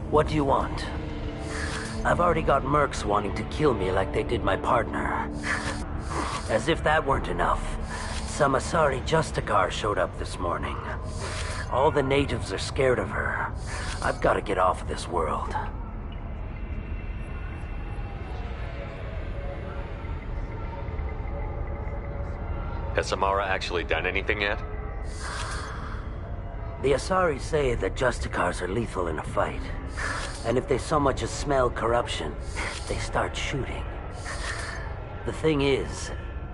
What do you want? I've already got mercs wanting to kill me like they did my partner. As if that weren't enough, some Asari Justicar showed up this morning. All the natives are scared of her. I've got to get off of this world. Has Samara actually done anything yet? The Asari say that Justicars are lethal in a fight. And if they so much as smell corruption, they start shooting. The thing is,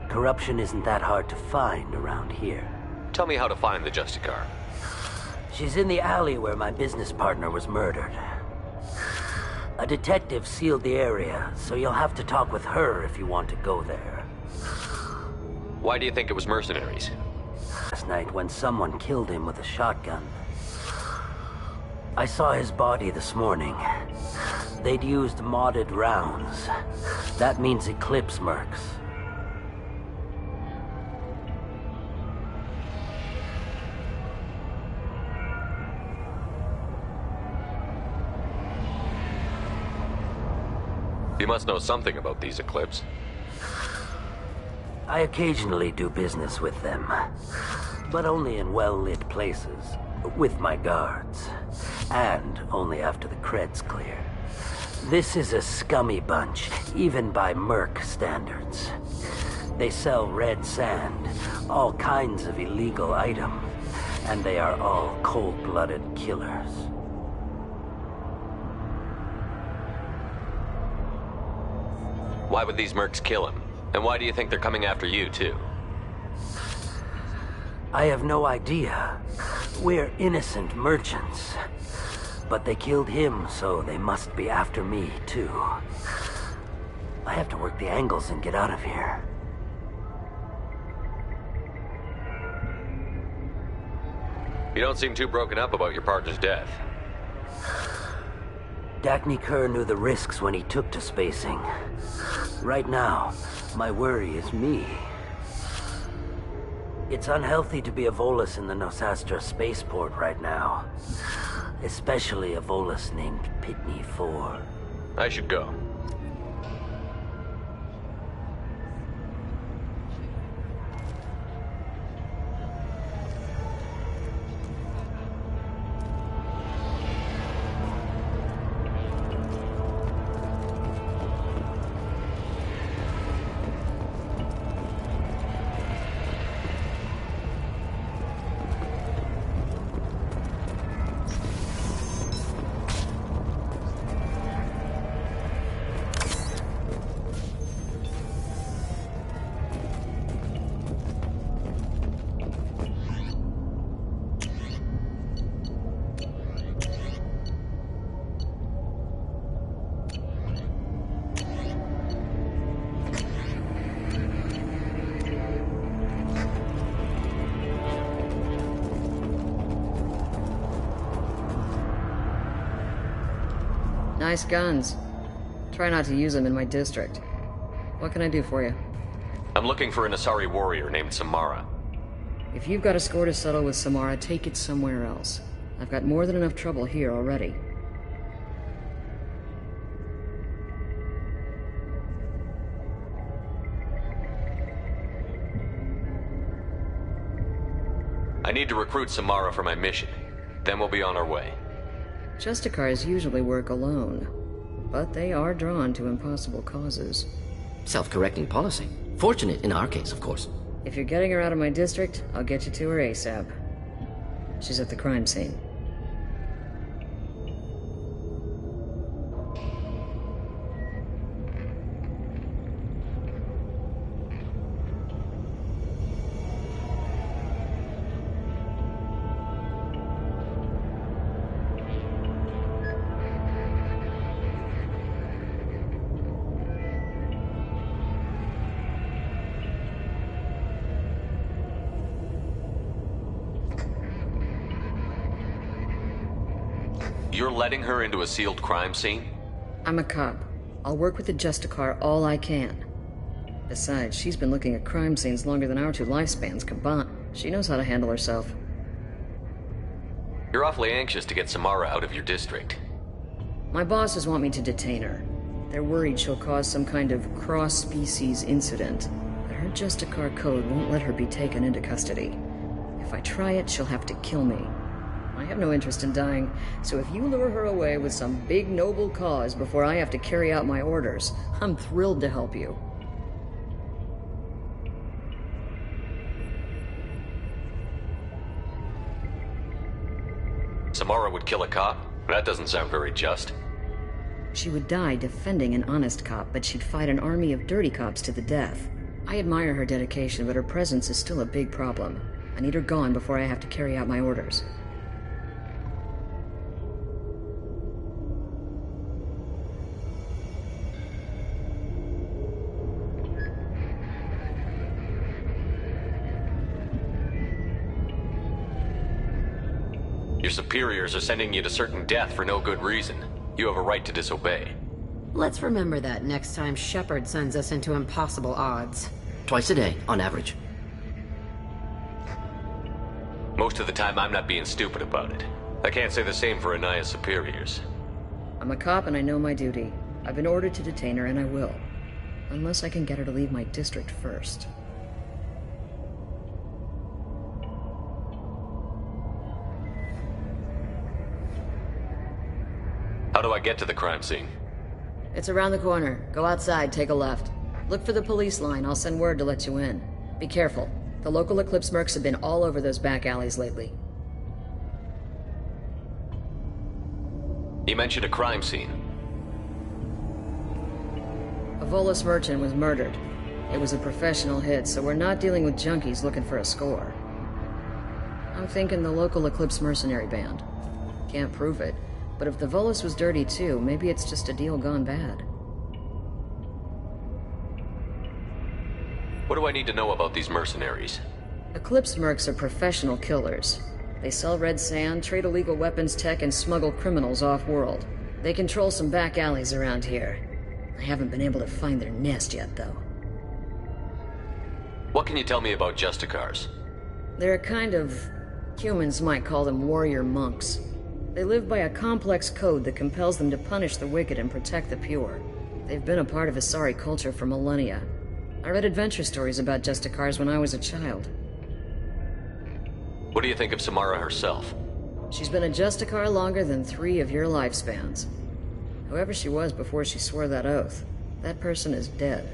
corruption isn't that hard to find around here. Tell me how to find the Justicar. She's in the alley where my business partner was murdered. A detective sealed the area, so you'll have to talk with her if you want to go there. Why do you think it was mercenaries? Last night when someone killed him with a shotgun. I saw his body this morning. They'd used modded rounds. That means Eclipse mercs. You must know something about these Eclipse. I occasionally do business with them, but only in well-lit places, with my guards, and only after the cred's clear. This is a scummy bunch, even by merc standards. They sell red sand, all kinds of illegal items, and they are all cold-blooded killers. Why would these mercs kill him? And why do you think they're coming after you, too? I have no idea. We're innocent merchants. But they killed him, so they must be after me, too. I have to work the angles and get out of here. You don't seem too broken up about your partner's death. Dagny Kerr knew the risks when he took to spacing. Right now, my worry is me. It's unhealthy to be a Volus in the Nosastra spaceport right now. Especially a Volus named Pitney 4. I should go. Nice guns. Try not to use them in my district. What can I do for you? I'm looking for an Asari warrior named Samara. If you've got a score to settle with Samara, take it somewhere else. I've got more than enough trouble here already. I need to recruit Samara for my mission. Then we'll be on our way. Justicars usually work alone, but they are drawn to impossible causes. Self-correcting policy. Fortunate in our case, of course. If you're getting her out of my district, I'll get you to her ASAP. She's at the crime scene. You're letting her into a sealed crime scene? I'm a cop. I'll work with the Justicar all I can. Besides, she's been looking at crime scenes longer than our two lifespans combined. She knows how to handle herself. You're awfully anxious to get Samara out of your district. My bosses want me to detain her. They're worried she'll cause some kind of cross-species incident. But her Justicar code won't let her be taken into custody. If I try it, she'll have to kill me. I have no interest in dying, so if you lure her away with some big noble cause before I have to carry out my orders, I'm thrilled to help you. Samara would kill a cop? That doesn't sound very just. She would die defending an honest cop, but she'd fight an army of dirty cops to the death. I admire her dedication, but her presence is still a big problem. I need her gone before I have to carry out my orders. Your superiors are sending you to certain death for no good reason. You have a right to disobey. Let's remember that next time Shepard sends us into impossible odds. Twice a day, on average. Most of the time, I'm not being stupid about it. I can't say the same for Anaya's superiors. I'm a cop and I know my duty. I've been ordered to detain her and I will. Unless I can get her to leave my district first. How do I get to the crime scene? It's around the corner. Go outside, take a left. Look for the police line. I'll send word to let you in. Be careful. The local Eclipse mercs have been all over those back alleys lately. You mentioned a crime scene. A Volus merchant was murdered. It was a professional hit, so we're not dealing with junkies looking for a score. I'm thinking the local Eclipse mercenary band. Can't prove it, but if the Volus was dirty too, maybe it's just a deal gone bad. What do I need to know about these mercenaries? Eclipse mercs are professional killers. They sell red sand, trade illegal weapons tech, and smuggle criminals off-world. They control some back alleys around here. I haven't been able to find their nest yet, though. What can you tell me about Justicars? They're a kind of... humans might call them warrior monks. They live by a complex code that compels them to punish the wicked and protect the pure. They've been a part of Asari culture for millennia. I read adventure stories about Justicars when I was a child. What do you think of Samara herself? She's been a Justicar longer than 3 of your lifespans. Whoever she was before she swore that oath, that person is dead.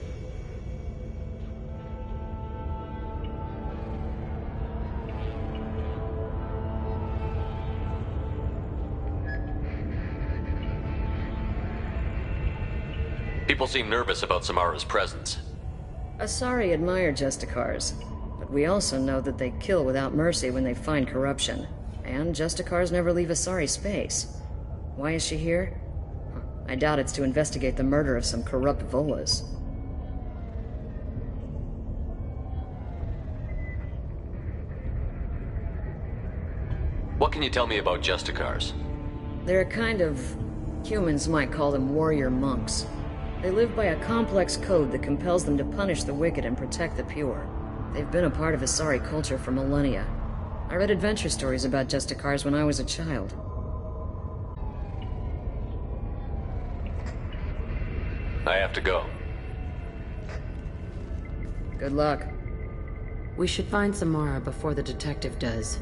People seem nervous about Samara's presence. Asari admire Justicars, but we also know that they kill without mercy when they find corruption. And Justicars never leave Asari space. Why is she here? I doubt it's to investigate the murder of some corrupt Volas. What can you tell me about Justicars? They're a kind of... humans might call them warrior monks. They live by a complex code that compels them to punish the wicked and protect the pure. They've been a part of Asari culture for millennia. I read adventure stories about Justicars when I was a child. I have to go. Good luck. We should find Samara before the detective does.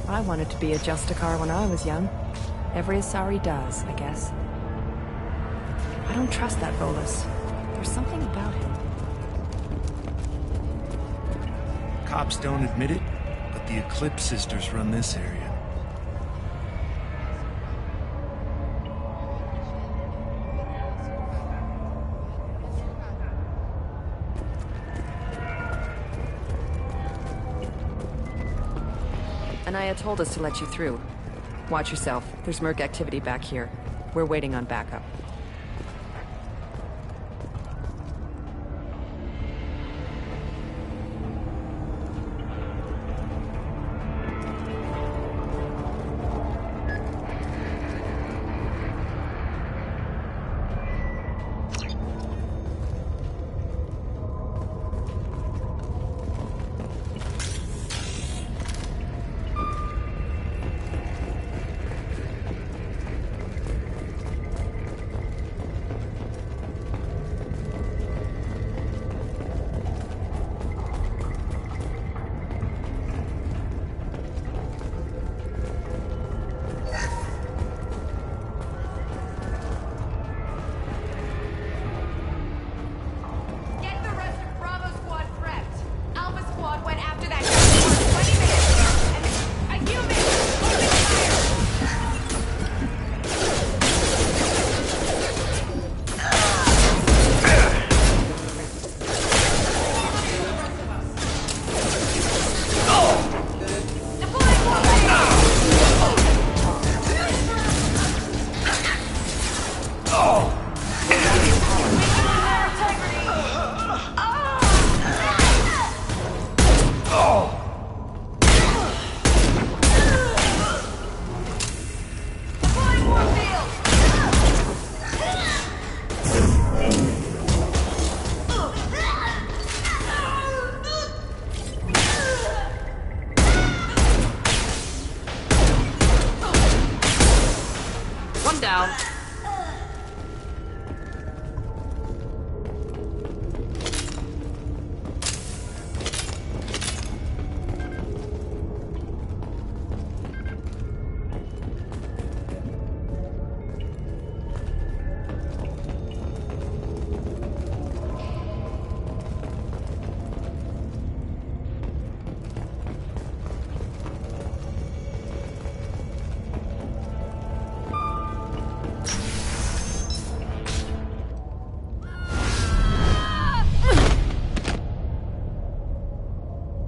I wanted to be a Justicar when I was young. Every Asari does, I guess. I don't trust that Volus. There's something about him. Cops don't admit it, but the Eclipse sisters run this area. Anaya told us to let you through. Watch yourself. There's Merc activity back here. We're waiting on backup.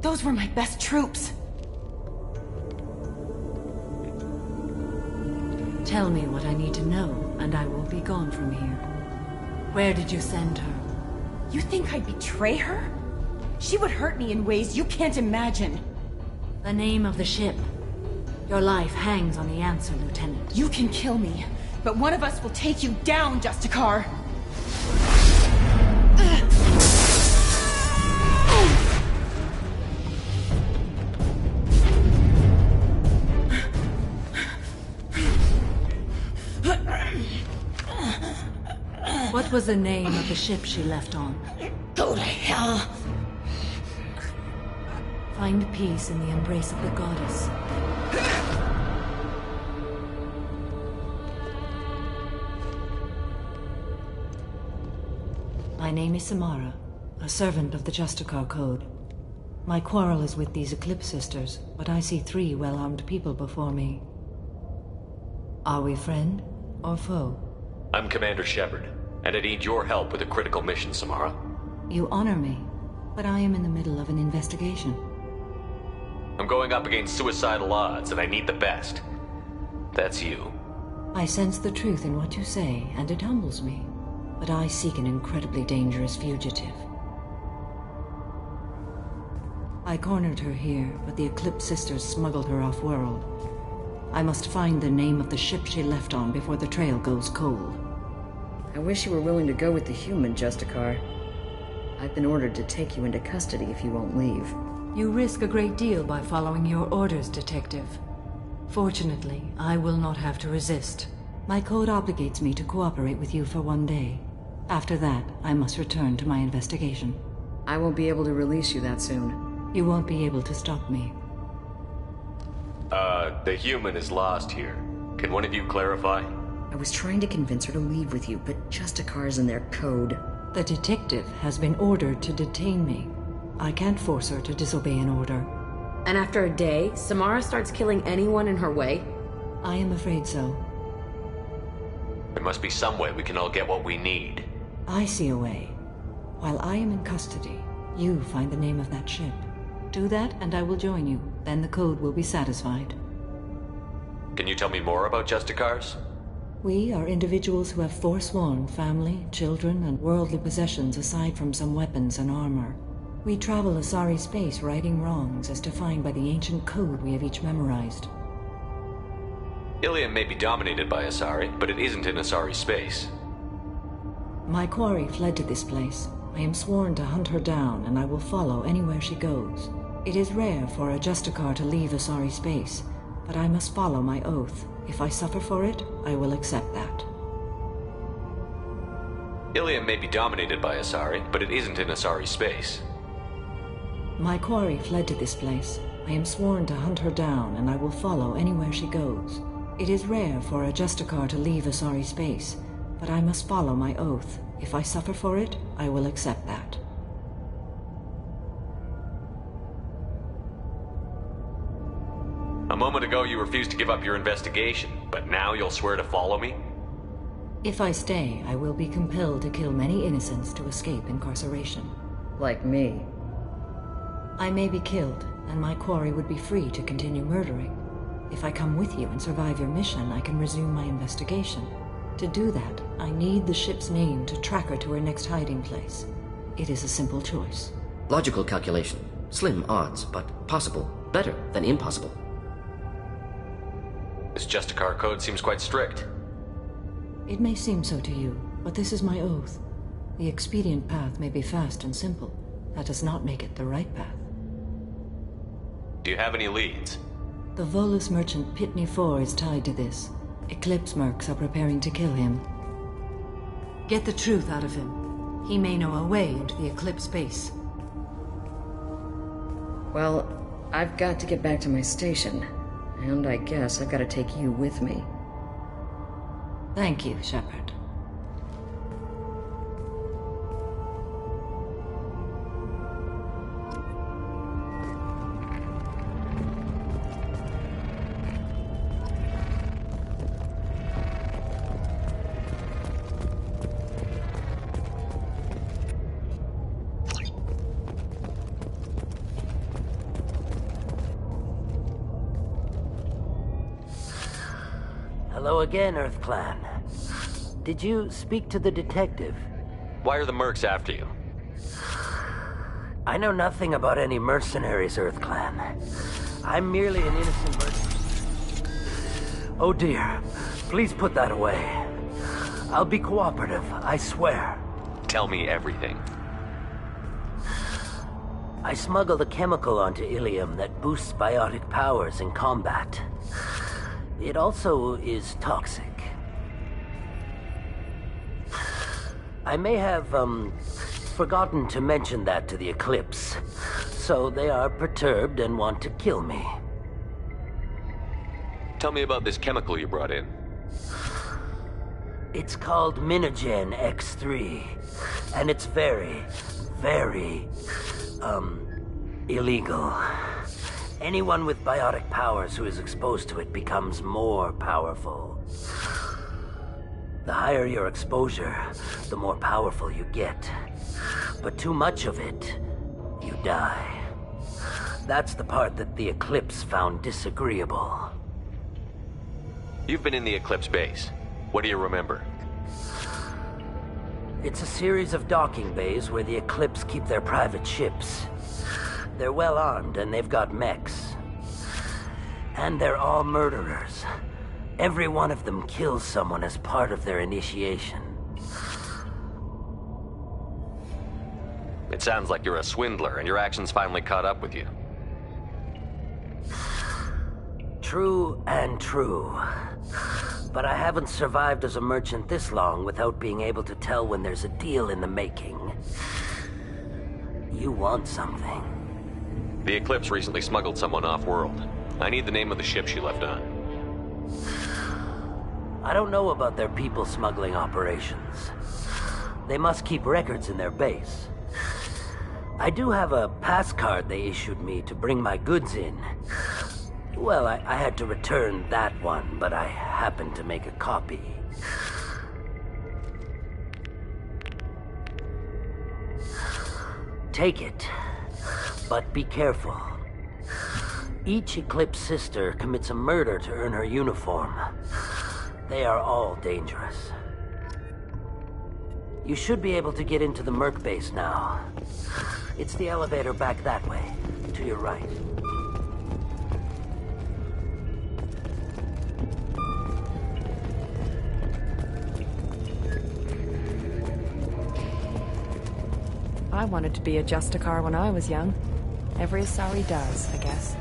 Those were my best troops. Tell me what I need to know, and I will be gone from here. Where did you send her? You think I'd betray her? She would hurt me in ways you can't imagine. The name of the ship. Your life hangs on the answer, Lieutenant. You can kill me, but one of us will take you down, Justicar. What was the name of the ship she left on? Go to hell. Find peace in the embrace of the goddess. My name is Samara, a servant of the Justicar Code. My quarrel is with these Eclipse Sisters, but I see 3 well-armed people before me. Are we friend or foe? I'm Commander Shepard, and I need your help with a critical mission, Samara. You honor me, but I am in the middle of an investigation. I'm going up against suicidal odds, and I need the best. That's you. I sense the truth in what you say, and it humbles me. But I seek an incredibly dangerous fugitive. I cornered her here, but the Eclipse Sisters smuggled her off-world. I must find the name of the ship she left on before the trail goes cold. I wish you were willing to go with the human, Justicar. I've been ordered to take you into custody if you won't leave. You risk a great deal by following your orders, Detective. Fortunately, I will not have to resist. My code obligates me to cooperate with you for 1 day. After that, I must return to my investigation. I won't be able to release you that soon. You won't be able to stop me. The human is lost here. Can one of you clarify? I was trying to convince her to leave with you, but Justicar's in their code. The detective has been ordered to detain me. I can't force her to disobey an order. And after a day, Samara starts killing anyone in her way? I am afraid so. There must be some way we can all get what we need. I see a way. While I am in custody, you find the name of that ship. Do that, and I will join you. Then the code will be satisfied. Can you tell me more about Justicars? We are individuals who have forsworn family, children, and worldly possessions aside from some weapons and armor. We travel Asari space righting wrongs as defined by the ancient code we have each memorized. Ilium may be dominated by Asari, but it isn't in Asari space. My quarry fled to this place. I am sworn to hunt her down, and I will follow anywhere she goes. It is rare for a Justicar to leave Asari space, but I must follow my oath. If I suffer for it, I will accept that. Ilium may be dominated by Asari, but it isn't in Asari space. My quarry fled to this place. I am sworn to hunt her down, and I will follow anywhere she goes. It is rare for a Justicar to leave Asari space, but I must follow my oath. If I suffer for it, I will accept that. A moment ago you refused to give up your investigation, but now you'll swear to follow me? If I stay, I will be compelled to kill many innocents to escape incarceration. Like me. I may be killed, and my quarry would be free to continue murdering. If I come with you and survive your mission, I can resume my investigation. To do that, I need the ship's name to track her to her next hiding place. It is a simple choice. Logical calculation. Slim odds, but possible. Better than impossible. This Justicar code seems quite strict. It may seem so to you, but this is my oath. The expedient path may be fast and simple. That does not make it the right path. Do you have any leads? The Volus merchant Pitney 4 is tied to this. Eclipse mercs are preparing to kill him. Get the truth out of him. He may know a way into the Eclipse base. Well, I've got to get back to my station. And I guess I've got to take you with me. Thank you, Shepard. Hello again, Earth Clan. Did you speak to the detective? Why are the mercs after you? I know nothing about any mercenaries, Earth Clan. I'm merely an innocent merchant. Oh dear. Please put that away. I'll be cooperative, I swear. Tell me everything. I smuggled a chemical onto Ilium that boosts biotic powers in combat. It also is toxic. I may have, forgotten to mention that to the Eclipse, so they are perturbed and want to kill me. Tell me about this chemical you brought in. It's called Minogen X3, and it's very, very, illegal. Anyone with biotic powers who is exposed to it becomes more powerful. The higher your exposure, the more powerful you get. But too much of it, you die. That's the part that the Eclipse found disagreeable. You've been in the Eclipse base. What do you remember? It's a series of docking bays where the Eclipse keep their private ships. They're well armed and they've got mechs. And they're all murderers. Every one of them kills someone as part of their initiation. It sounds like you're a swindler and your actions finally caught up with you. True and true. But I haven't survived as a merchant this long without being able to tell when there's a deal in the making. You want something. The Eclipse recently smuggled someone off-world. I need the name of the ship she left on. I don't know about their people smuggling operations. They must keep records in their base. I do have a pass card they issued me to bring my goods in. Well, I had to return that one, but I happened to make a copy. Take it. But be careful. Each Eclipse sister commits a murder to earn her uniform. They are all dangerous. You should be able to get into the Merc base now. It's the elevator back that way, to your right. I wanted to be a Justicar when I was young. Every Asari does, I guess.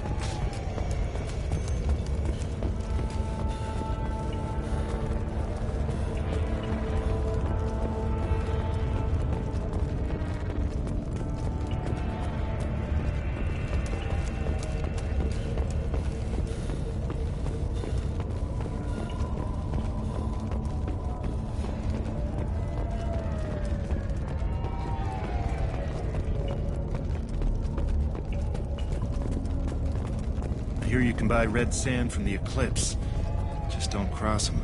I hear you can buy red sand from the Eclipse. Just don't cross them.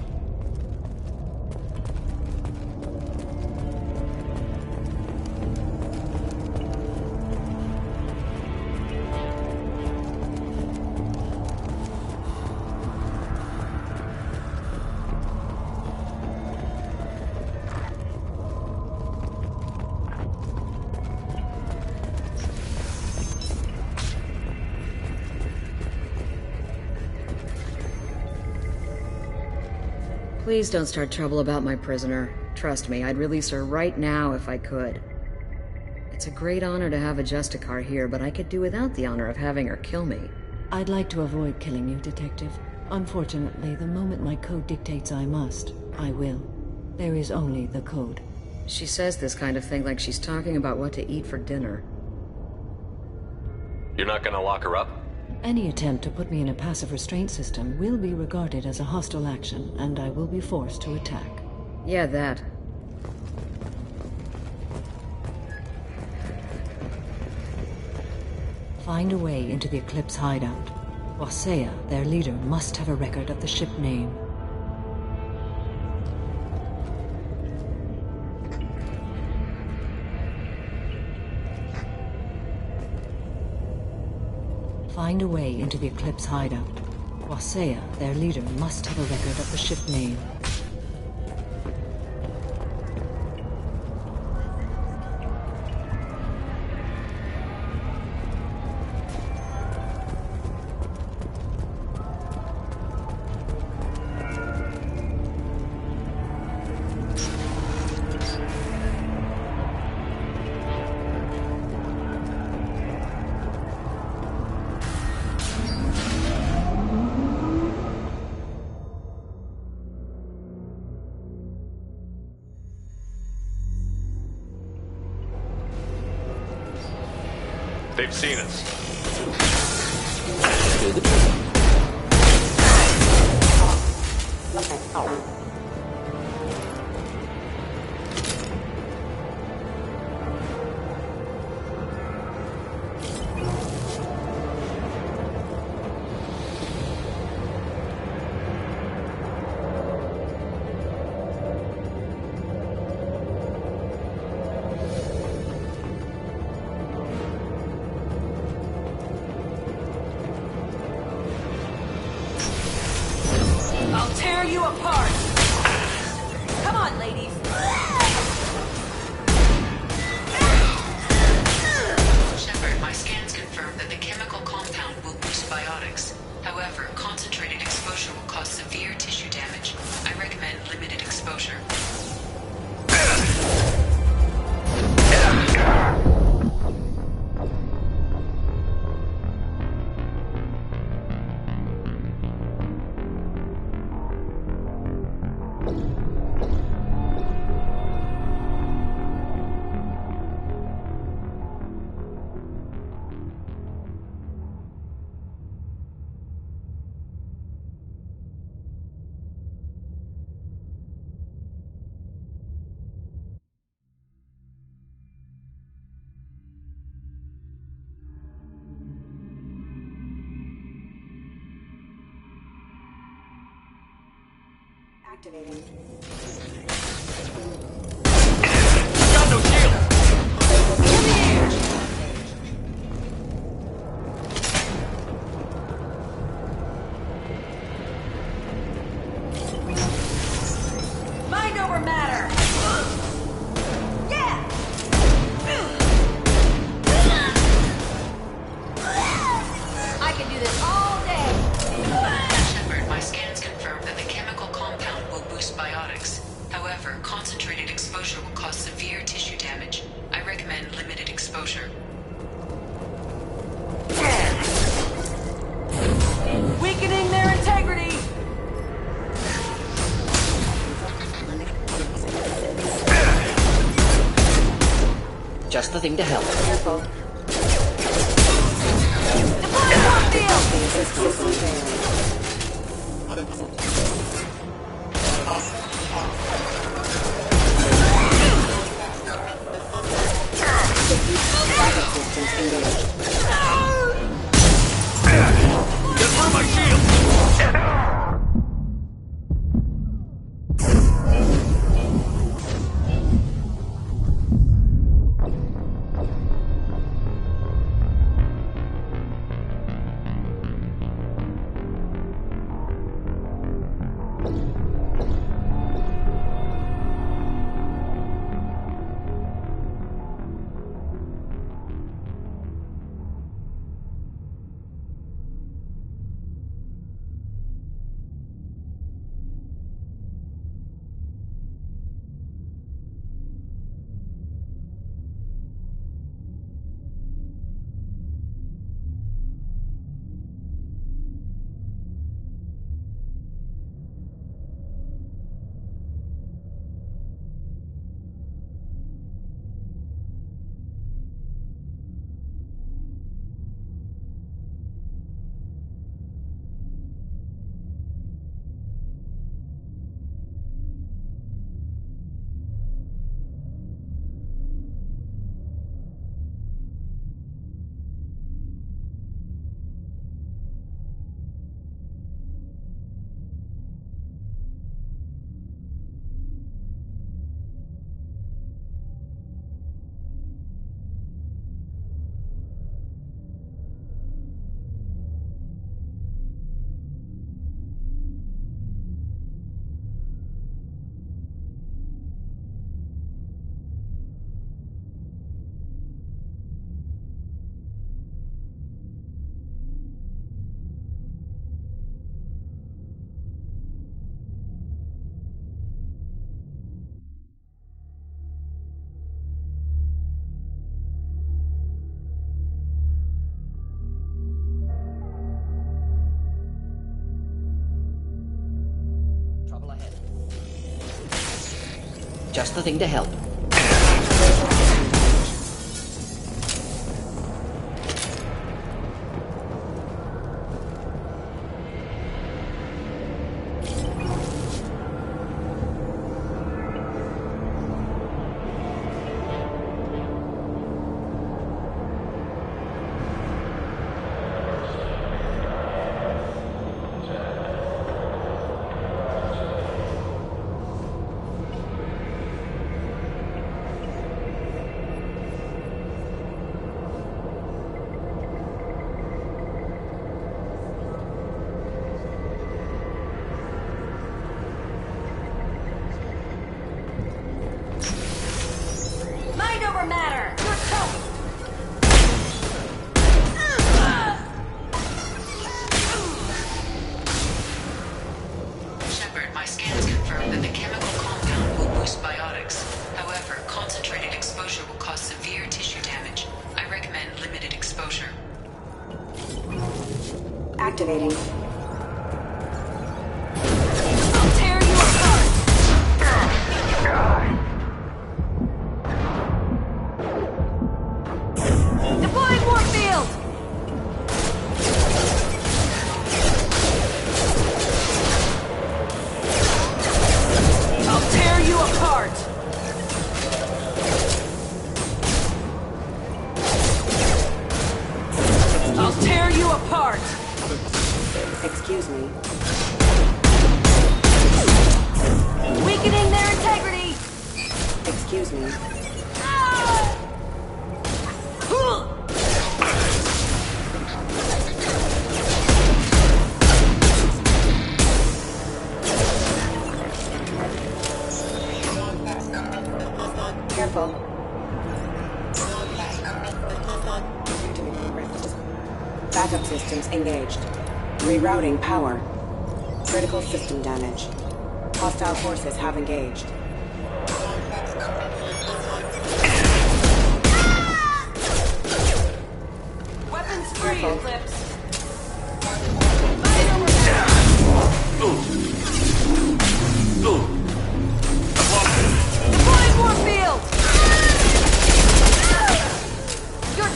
Please don't start trouble about my prisoner. Trust me, I'd release her right now if I could. It's a great honor to have a Justicar here, but I could do without the honor of having her kill me. I'd like to avoid killing you, Detective. Unfortunately, the moment my code dictates I must, I will. There is only the code. She says this kind of thing like she's talking about what to eat for dinner. You're not gonna lock her up? Any attempt to put me in a passive restraint system will be regarded as a hostile action, and I will be forced to attack. Yeah, that. Find a way into the Eclipse hideout. Wasea, their leader, must have a record of the ship name. Find a way into the Eclipse hideout. Wasea, their leader, must have a record of the ship name. They've seen us. I'll tear you apart! Come on, ladies! Shepard, my scans confirm that the chemical compound will boost biotics. However, concentrated exposure will cause severe tissue damage. I recommend limited exposure. Activating. Got no shield! exposure. Weakening their integrity! Just the thing to help. Careful. Deploying warp Get through my shield! Just the thing to help. Shepard, my scans confirm that the chemical compound will boost biotics. However, concentrated exposure will cause severe tissue damage. I recommend limited exposure. Activating. I'll tear you apart! Deploying warp field! I'll tear you apart! I'll tear you apart! Excuse me. Weakening their integrity! Excuse me. Careful. Backup systems engaged. Rerouting power. Critical system damage. Hostile forces have engaged. careful. Deploying Warfield! You're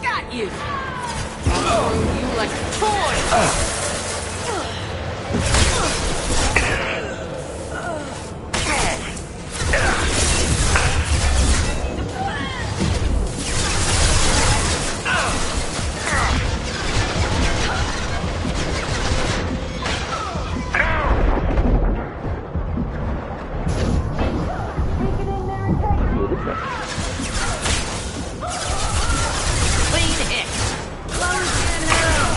got you! You like a toy! Clean hit! Close in hell!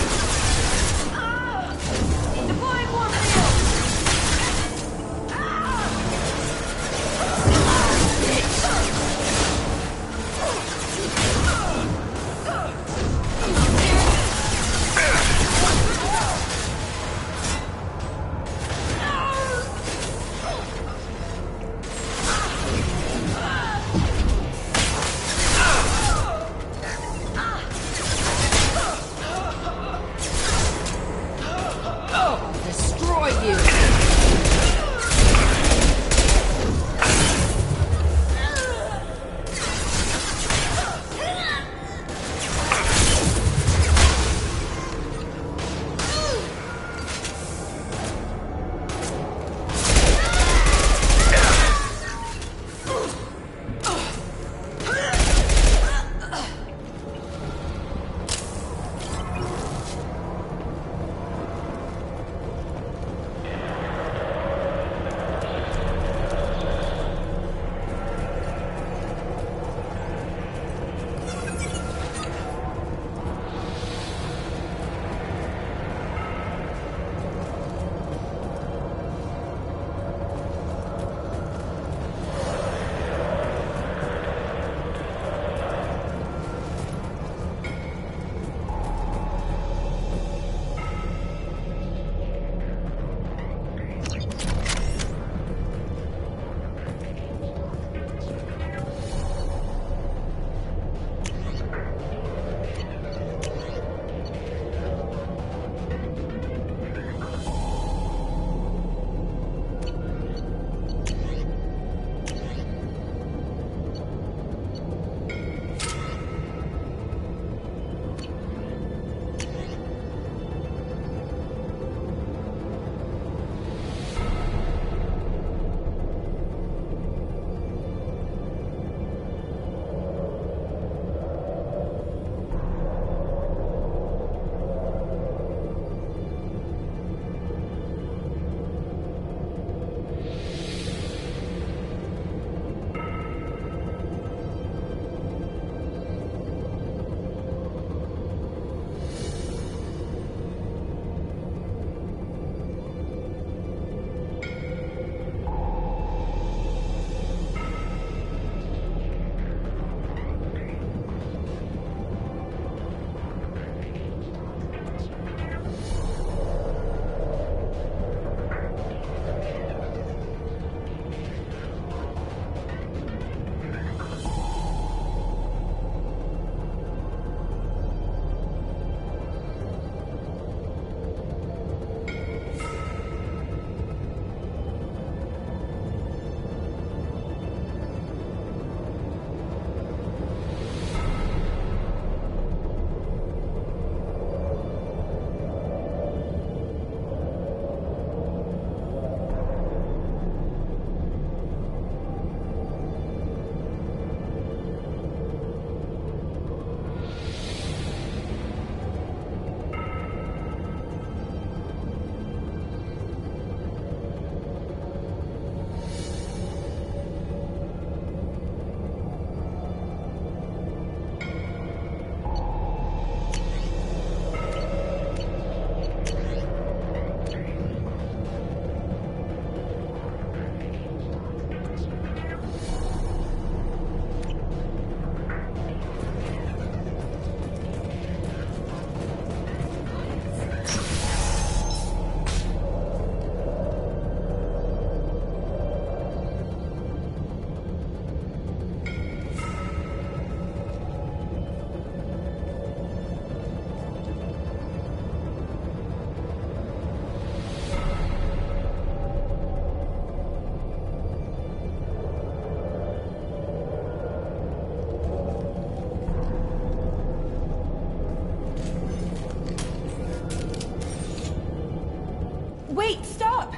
Wait, stop!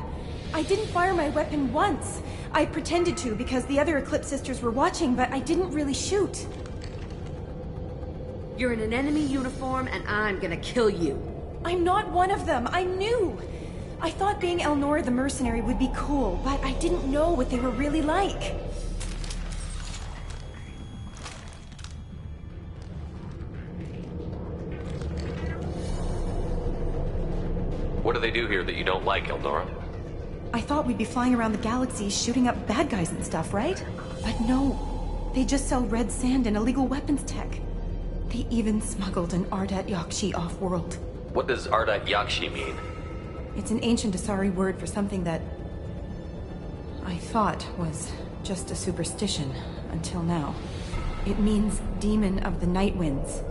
I didn't fire my weapon once. I pretended to because the other Eclipse sisters were watching, but I didn't really shoot. You're in an enemy uniform, and I'm gonna kill you. I'm not one of them. I knew. I thought being Elnora the mercenary would be cool, but I didn't know what they were really like. What do they do here that you don't like, Elnora? I thought we'd be flying around the galaxy shooting up bad guys and stuff, right? But no. They just sell red sand and illegal weapons tech. They even smuggled an Ardat Yakshi off-world. What does Ardat Yakshi mean? It's an ancient Asari word for something that I thought was just a superstition until now. It means demon of the night winds.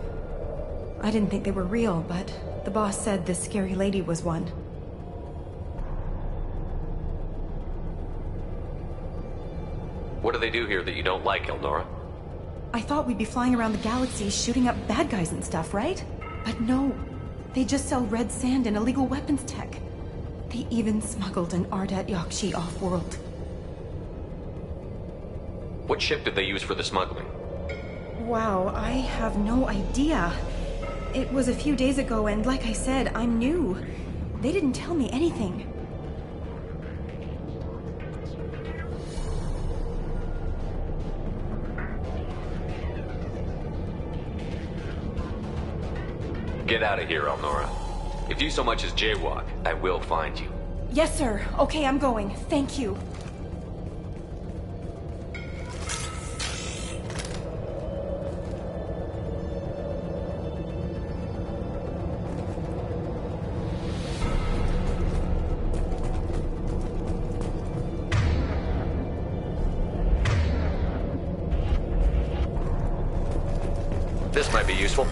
I didn't think they were real, but the boss said this scary lady was one. What do they do here that you don't like, Elnora? I thought we'd be flying around the galaxy shooting up bad guys and stuff, right? But no. They just sell red sand and illegal weapons tech. They even smuggled an Ardat Yakshi off-world. What ship did they use for the smuggling? Wow, I have no idea. It was a few days ago, and like I said, I'm new. They didn't tell me anything. Get out of here, Elnora. If you so much as jaywalk, I will find you. Yes, sir. Okay, I'm going. Thank you. This might be useful.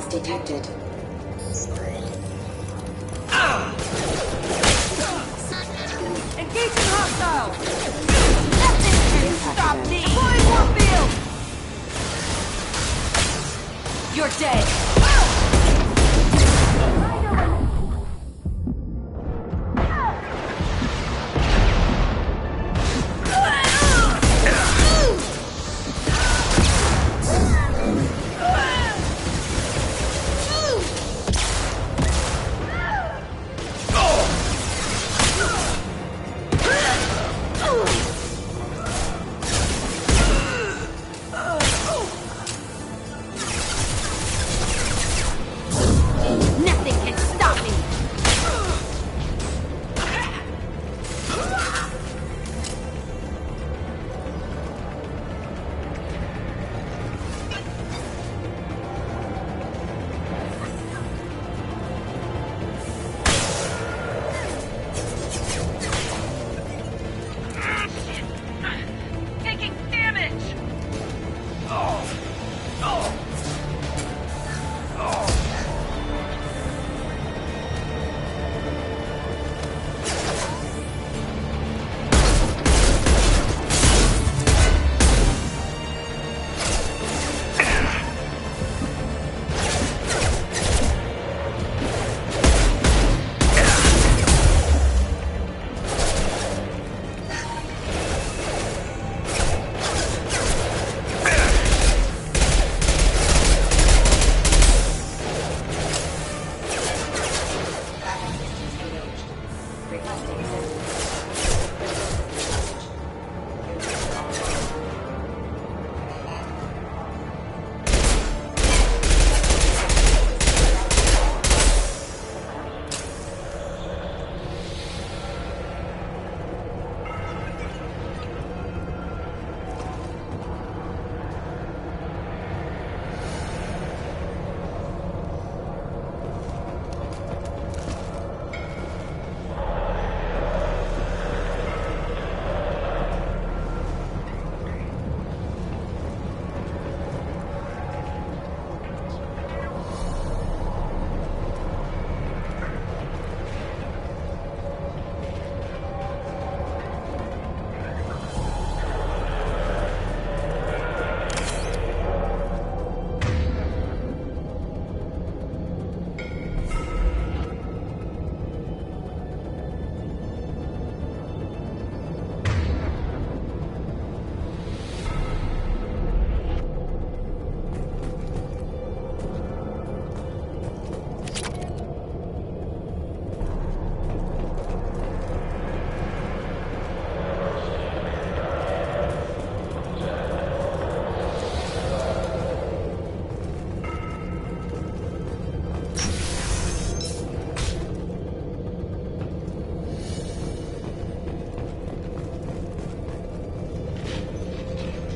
hostiles detected. Engaging hostiles! Nothing can stop me! Deploying warfield! You're dead!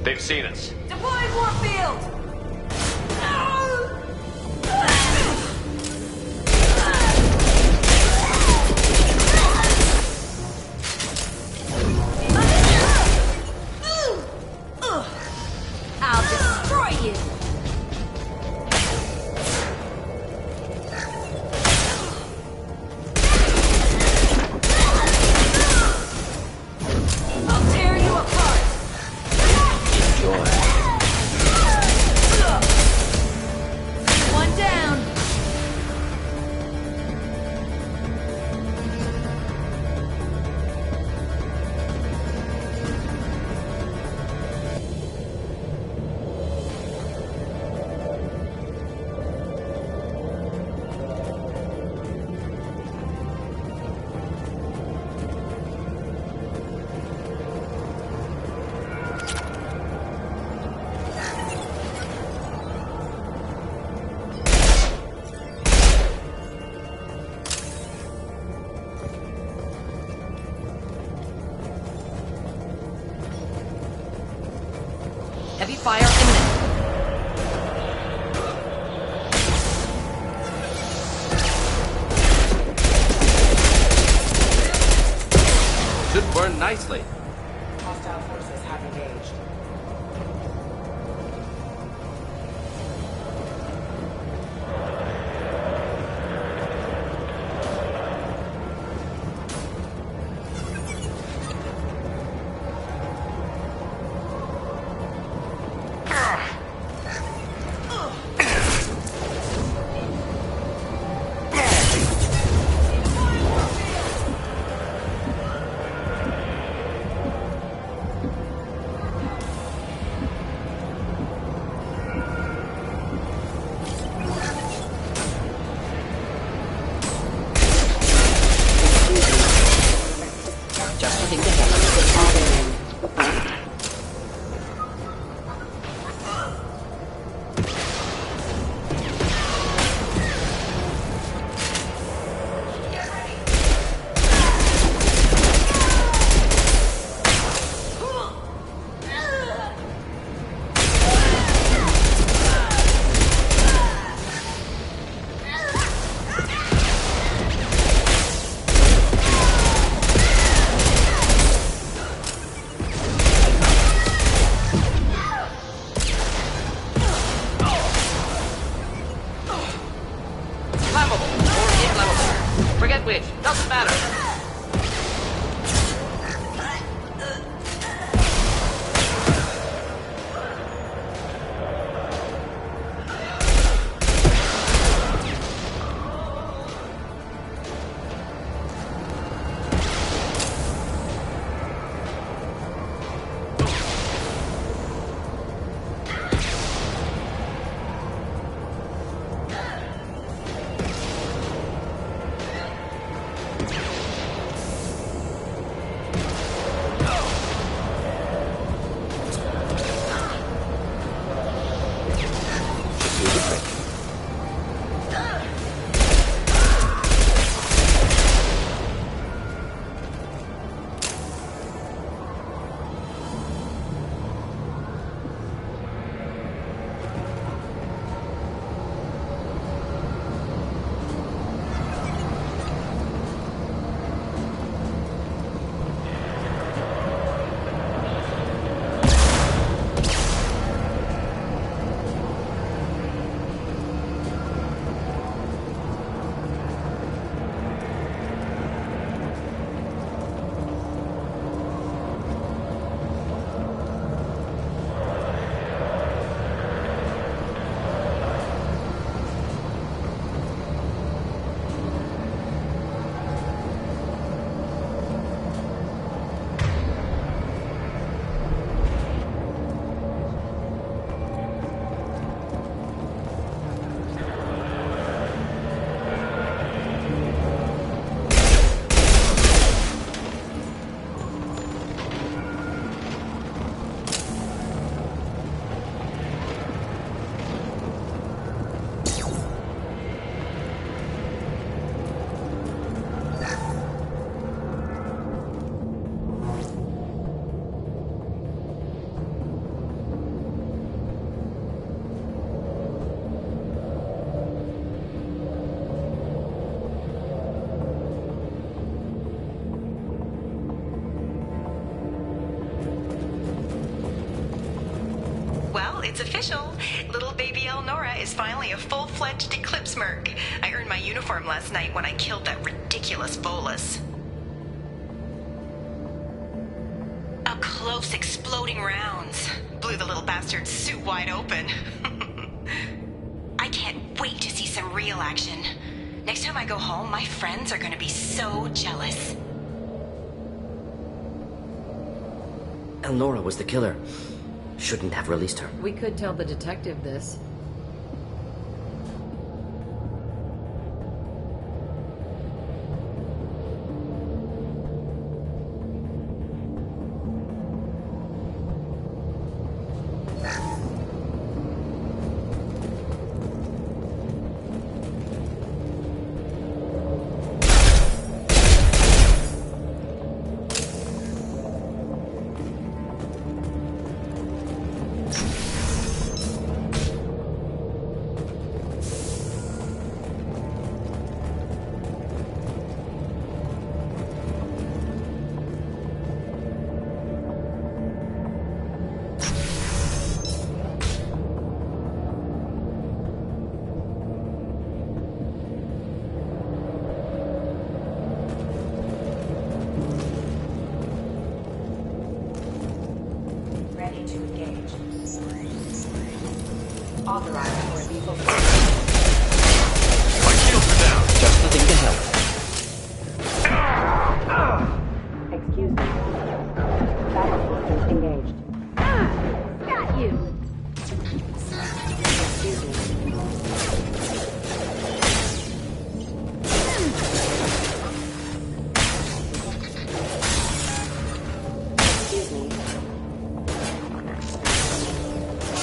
They've seen us. Deploying warfield! I'll destroy you! I'll tear you apart! One down! Heavy fire imminent. Should burn nicely. Hostile forces have engaged. it's official. Little baby Elnora is finally a full-fledged Eclipse merc. I earned my uniform last night when I killed that ridiculous bolus. Up close, exploding rounds. Blew the little bastard's suit wide open. I can't wait to see some real action. Next time I go home, my friends are gonna be so jealous. Elnora was the killer. Shouldn't have released her. We could tell the detective this.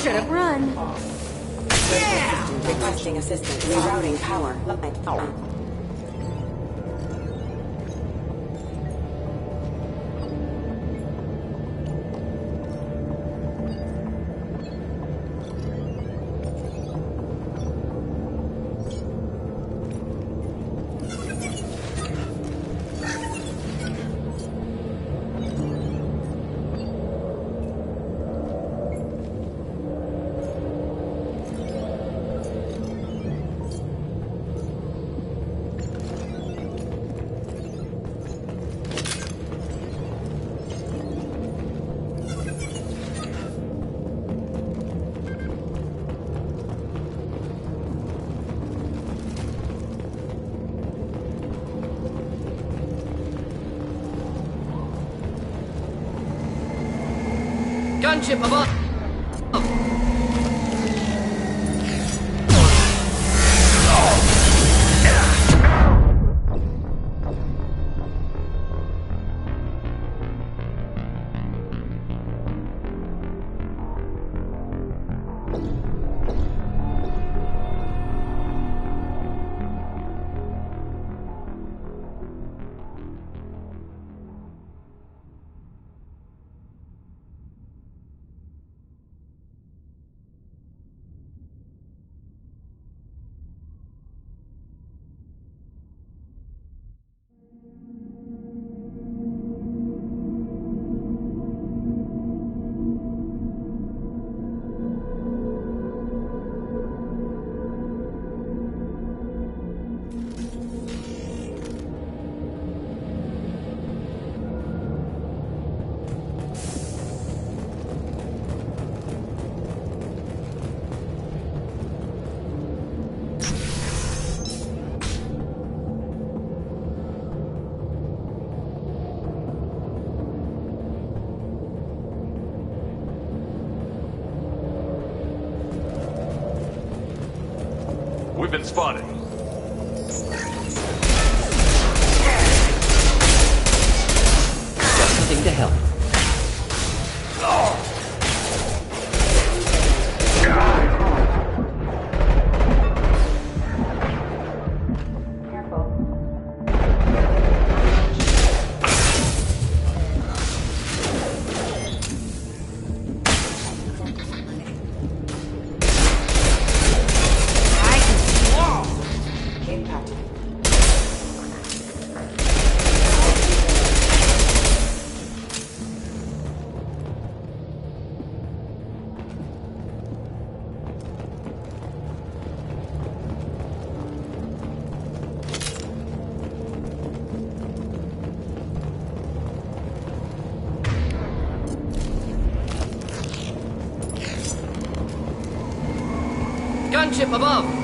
Should have run. Requesting assistance. Rerouting power. Gunship above! We've been spotted. Just nothing to help. Gunship above!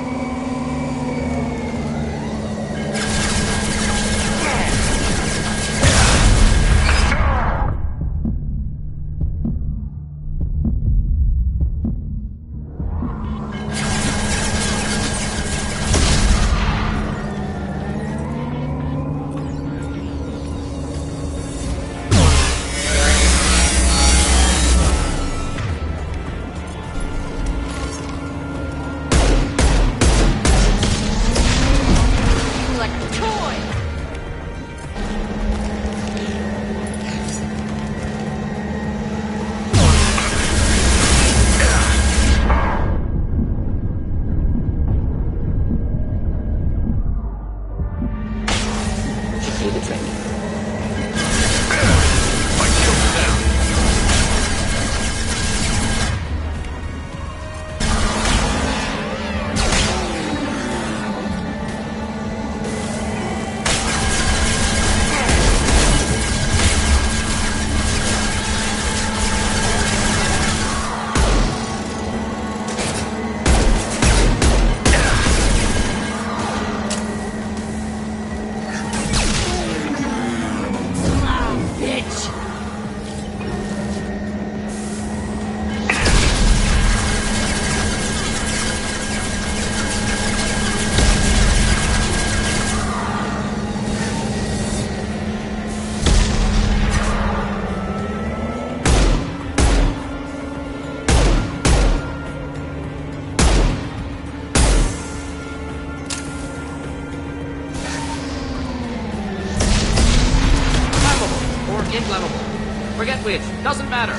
Inflammable. Forget which. Doesn't matter.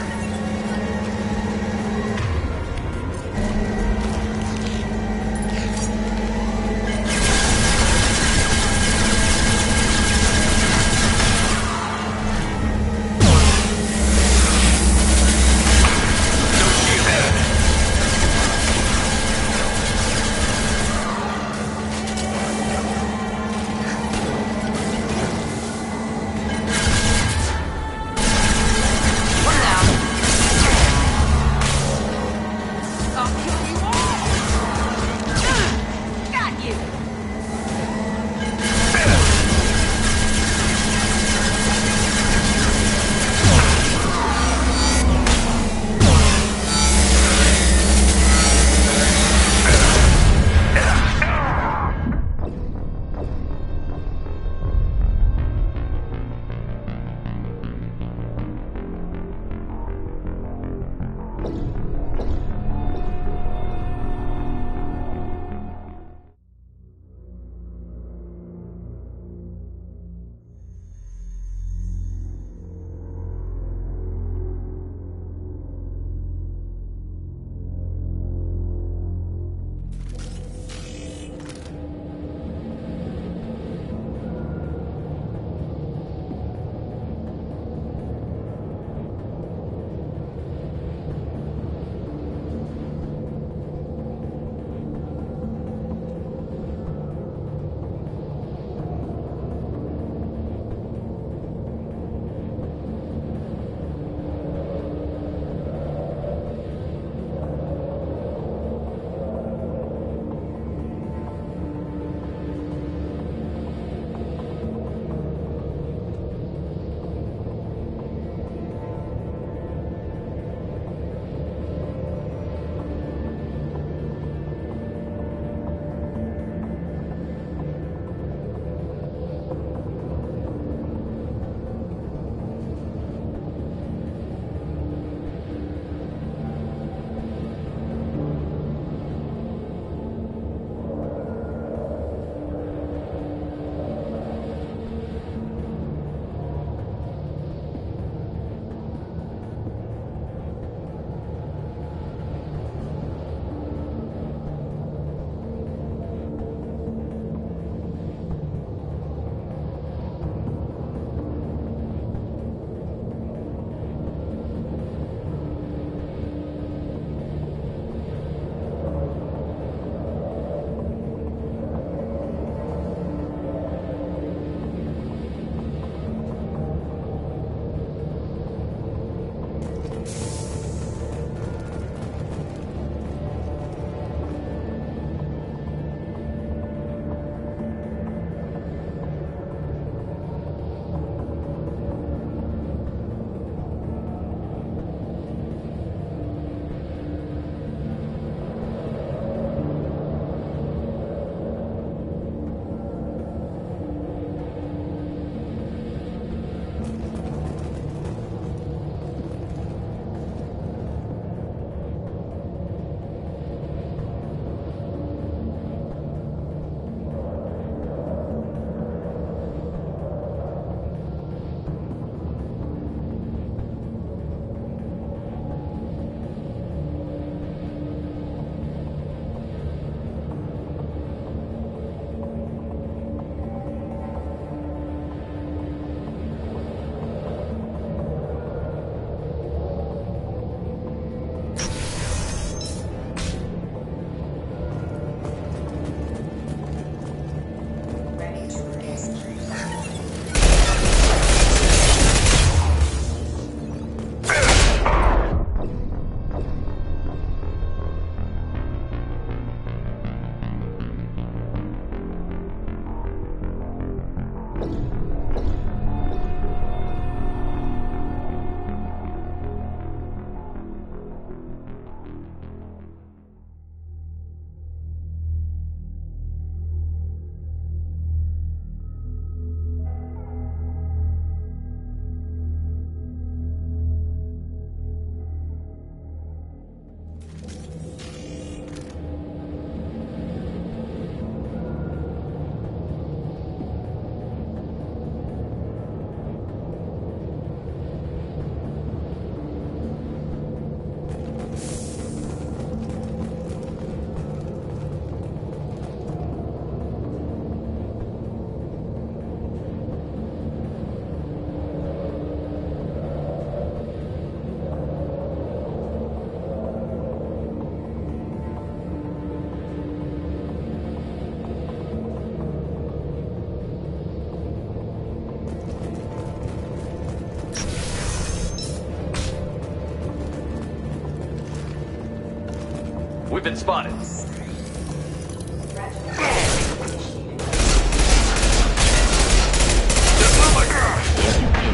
We've been spotted.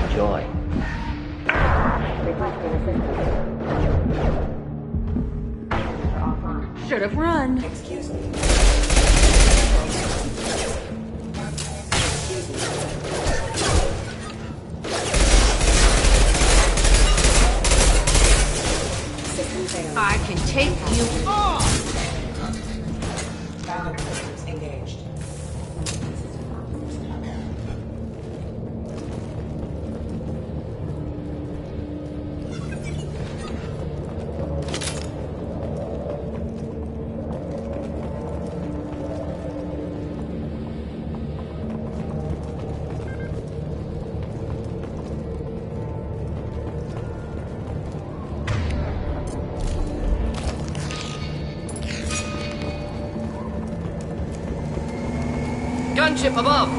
Enjoy. Should have run. Excuse me. I can take you off! Engaged. Gunship above!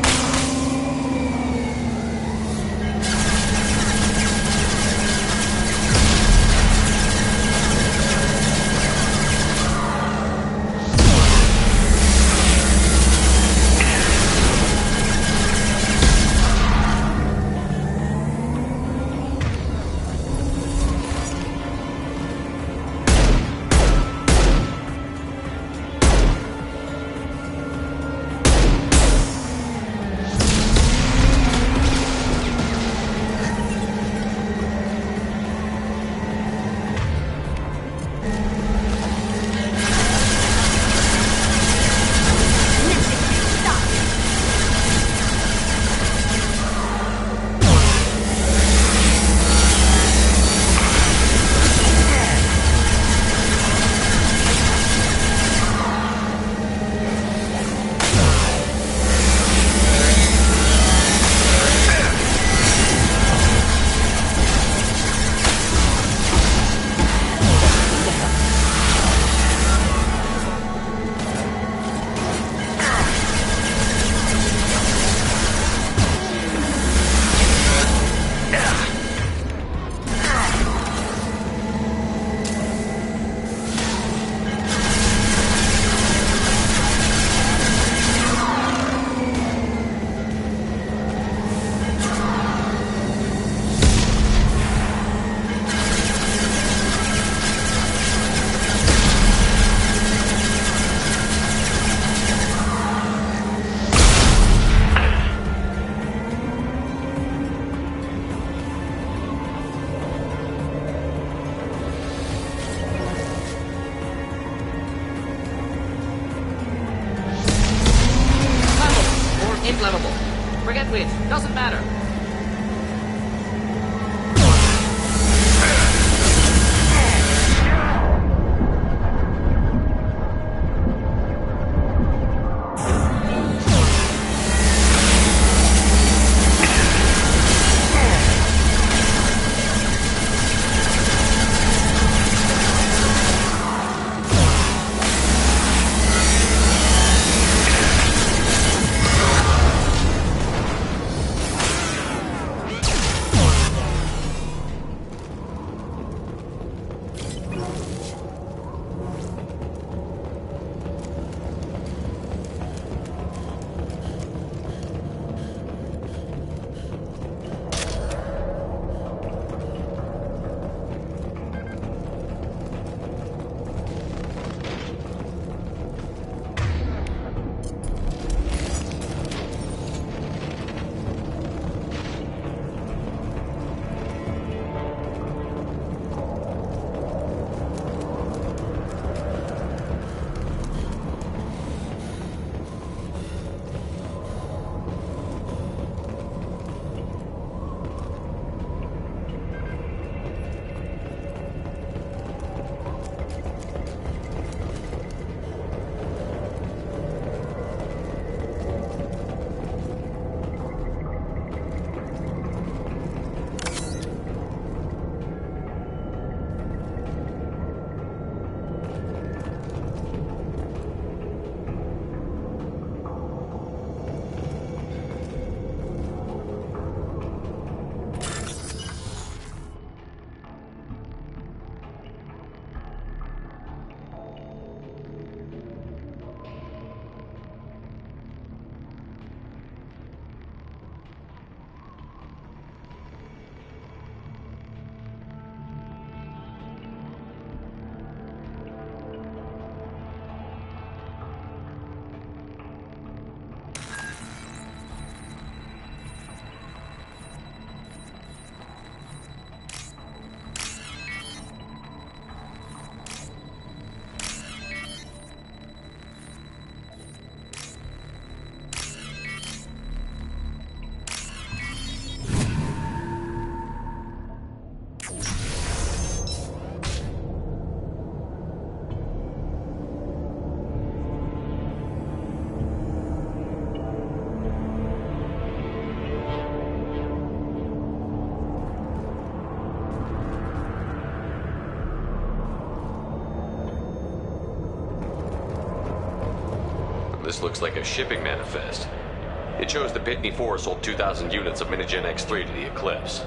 Inflammable. Forget which. Doesn't matter. This looks like a shipping manifest. It shows the Pitney 4 sold 2,000 units of Minigen X3 to the Eclipse,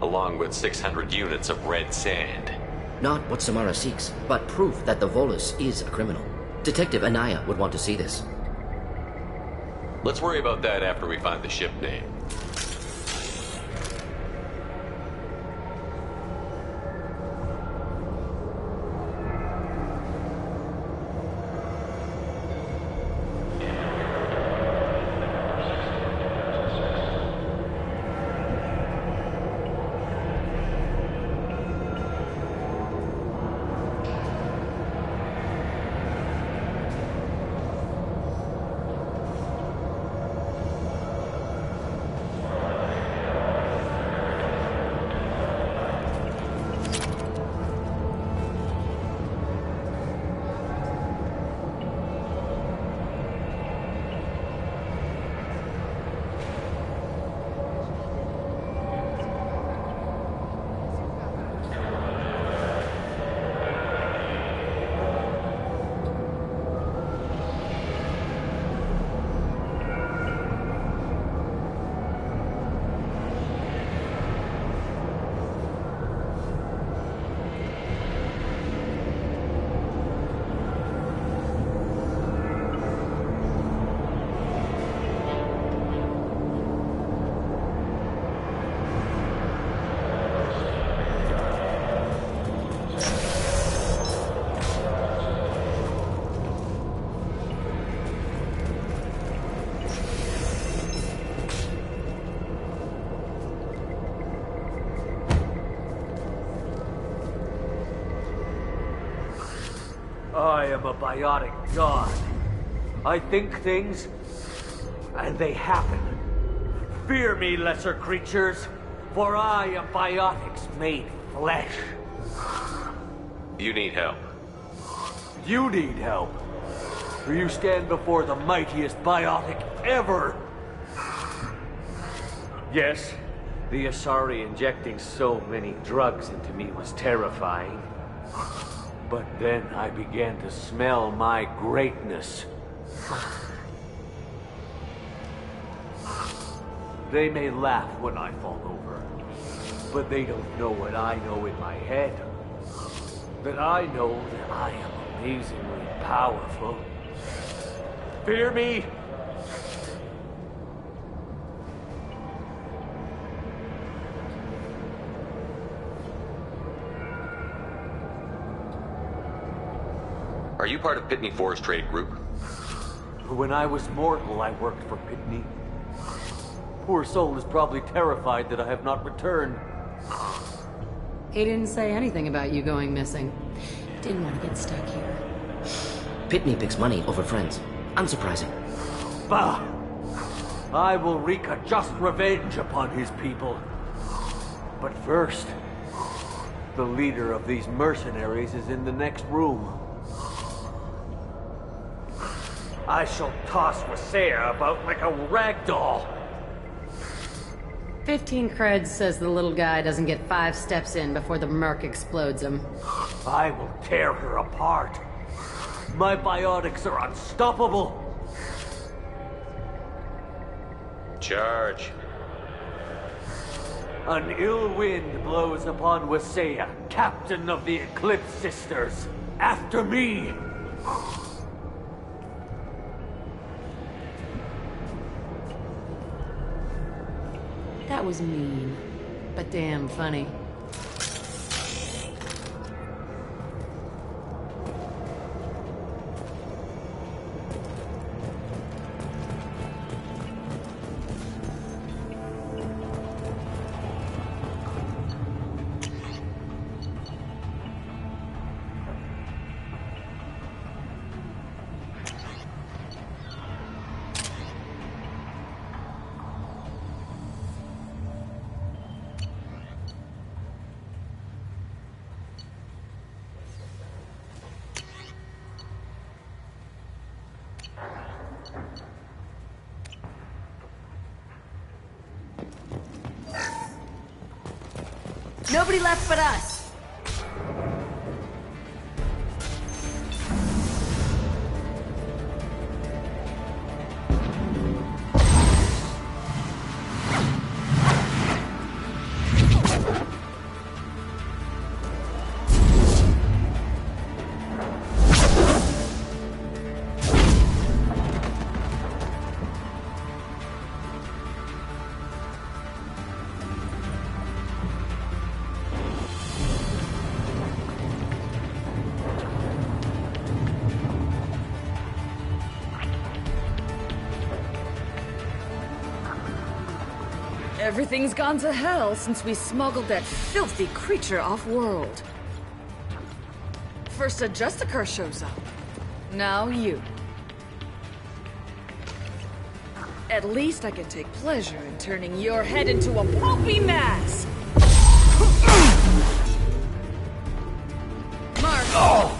along with 600 units of red sand. Not what Samara seeks, but proof that the Volus is a criminal. Detective Anaya would want to see this. Let's worry about that after we find the ship name. I am a biotic god. I think things, and they happen. Fear me, lesser creatures, for I am biotics made flesh. You need help. You need help. For you stand before the mightiest biotic ever. Yes, the Asari injecting so many drugs into me was terrifying. But then I began to smell my greatness. They may laugh when I fall over, but they don't know what I know in my head. That I know that I am amazingly powerful. Fear me? Are you part of Pitney 4's trade group? When I was mortal, I worked for Pitney. Poor soul is probably terrified that I have not returned. He didn't say anything about you going missing. Didn't want to get stuck here. Pitney picks money over friends. Unsurprising. Bah! I will wreak a just revenge upon his people. But first, the leader of these mercenaries is in the next room. I shall toss Wasea about like a rag doll. 15 creds says the little guy doesn't get 5 steps in before the merc explodes him. I will tear her apart. My biotics are unstoppable. Charge. An ill wind blows upon Wasea, captain of the Eclipse Sisters. After me! That was mean, but damn funny. Nobody left but us. Everything's gone to hell since we smuggled that filthy creature off-world. First a Justicar shows up. Now you. At least I can take pleasure in turning your head into a pulpy mass! Mark! Oh!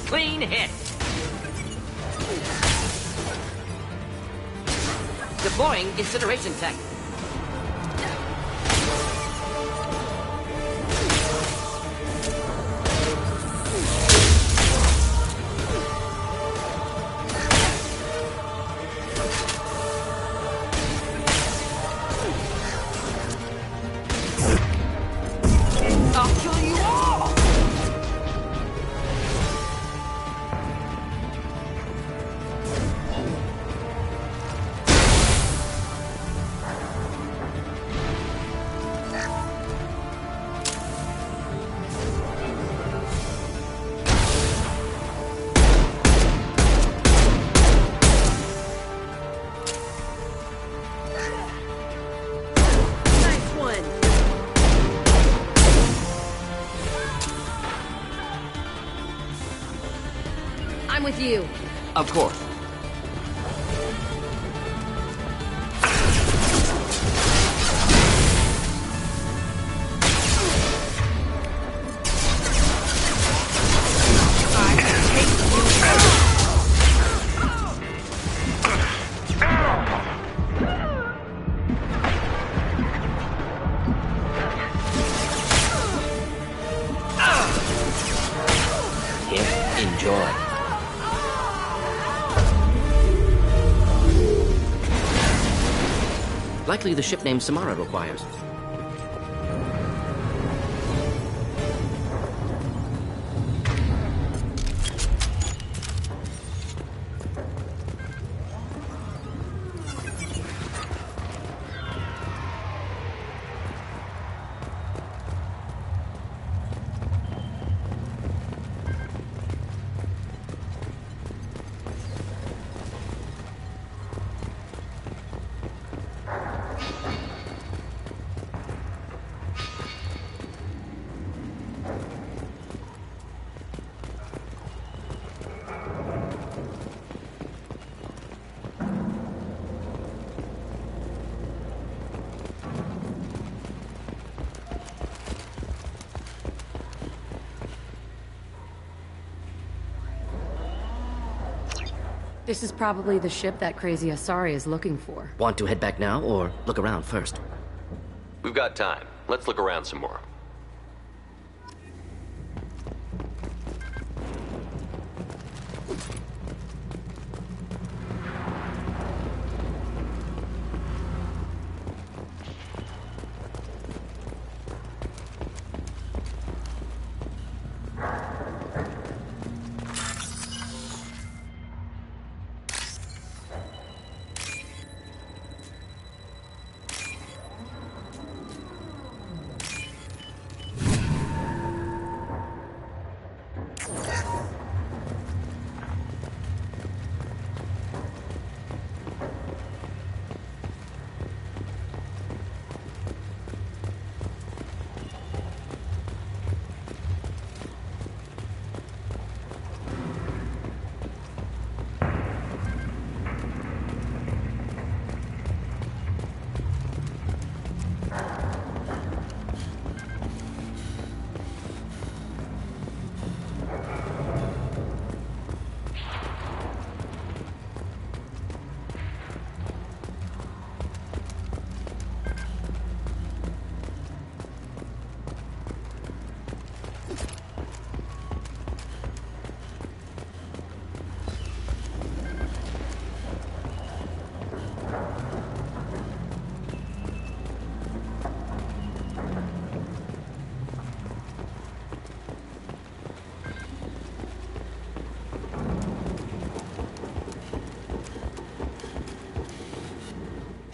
Clean hit. Deploying incineration tech. I'll kill you all! I'm with you. Of course. Here, enjoy. Likely the ship name Samara requires. This is probably the ship that crazy Asari is looking for. Want to head back now, or look around first? We've got time. Let's look around some more.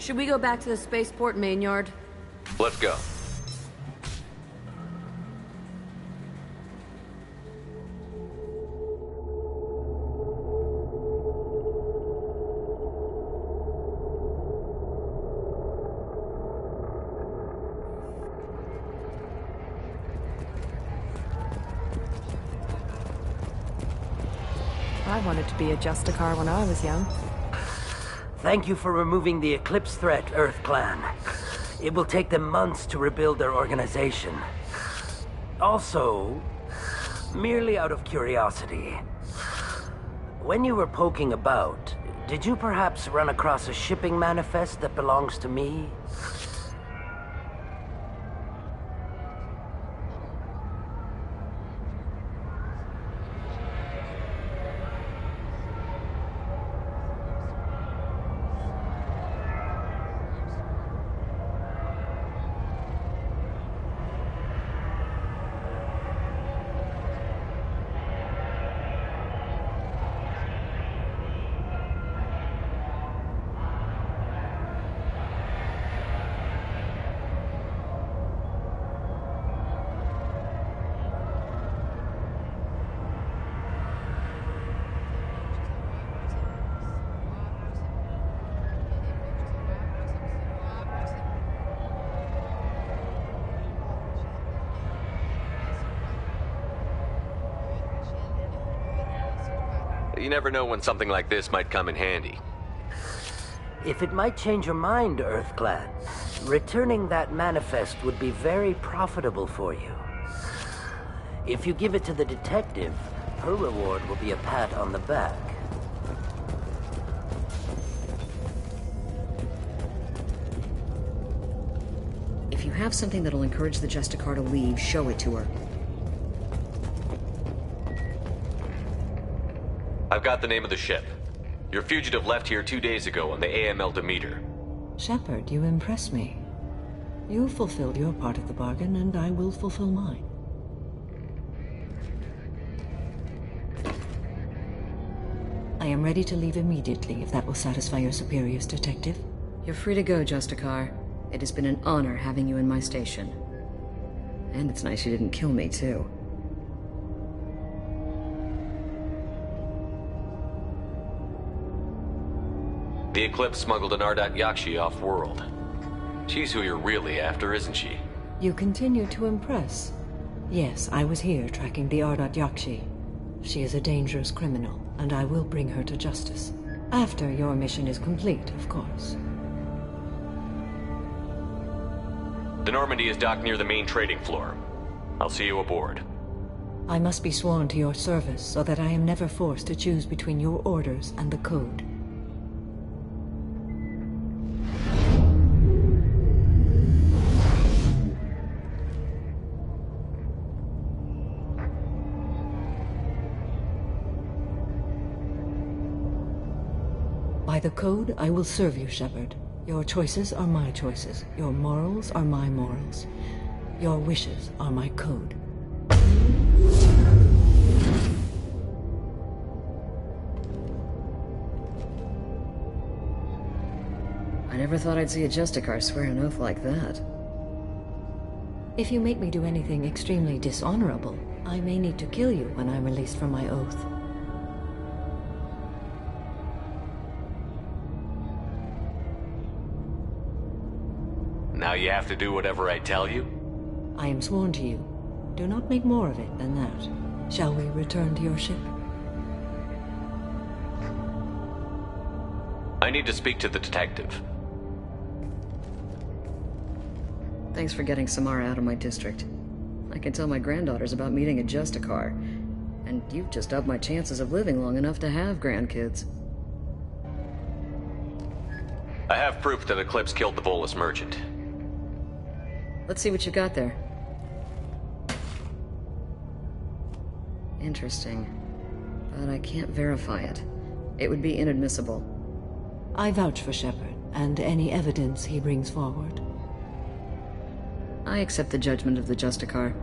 Should we go back to the spaceport main yard? Let's go. I wanted to be a Justicar when I was young. Thank you for removing the Eclipse threat, Earth Clan. It will take them months to rebuild their organization. Also, merely out of curiosity, when you were poking about, did you perhaps run across a shipping manifest that belongs to me? You never know when something like this might come in handy. If it might change your mind, Earth Clan, returning that manifest would be very profitable for you. If you give it to the detective, her reward will be a pat on the back. If you have something that'll encourage the Justicar to leave, show it to her. I've got the name of the ship. Your fugitive left here 2 days ago on the AML Demeter. Shepard, you impress me. You fulfilled your part of the bargain, and I will fulfill mine. I am ready to leave immediately, if that will satisfy your superiors, Detective. You're free to go, Justicar. It has been an honor having you in my station. And it's nice you didn't kill me, too. The Eclipse smuggled an Ardat Yakshi off-world. She's who you're really after, isn't she? You continue to impress. Yes, I was here tracking the Ardat Yakshi. She is a dangerous criminal, and I will bring her to justice. After your mission is complete, of course. The Normandy is docked near the main trading floor. I'll see you aboard. I must be sworn to your service so that I am never forced to choose between your orders and the Code. By the Code, I will serve you, Shepard. Your choices are my choices. Your morals are my morals. Your wishes are my code. I never thought I'd see a Justicar swear an oath like that. If you make me do anything extremely dishonorable, I may need to kill you when I'm released from my oath. Now you have to do whatever I tell you? I am sworn to you. Do not make more of it than that. Shall we return to your ship? I need to speak to the detective. Thanks for getting Samara out of my district. I can tell my granddaughters about meeting a Justicar, and you've just upped my chances of living long enough to have grandkids. I have proof that Eclipse killed the Volus merchant. Let's see what you got there. Interesting. But I can't verify it. It would be inadmissible. I vouch for Shepard, and any evidence he brings forward. I accept the judgment of the Justicar.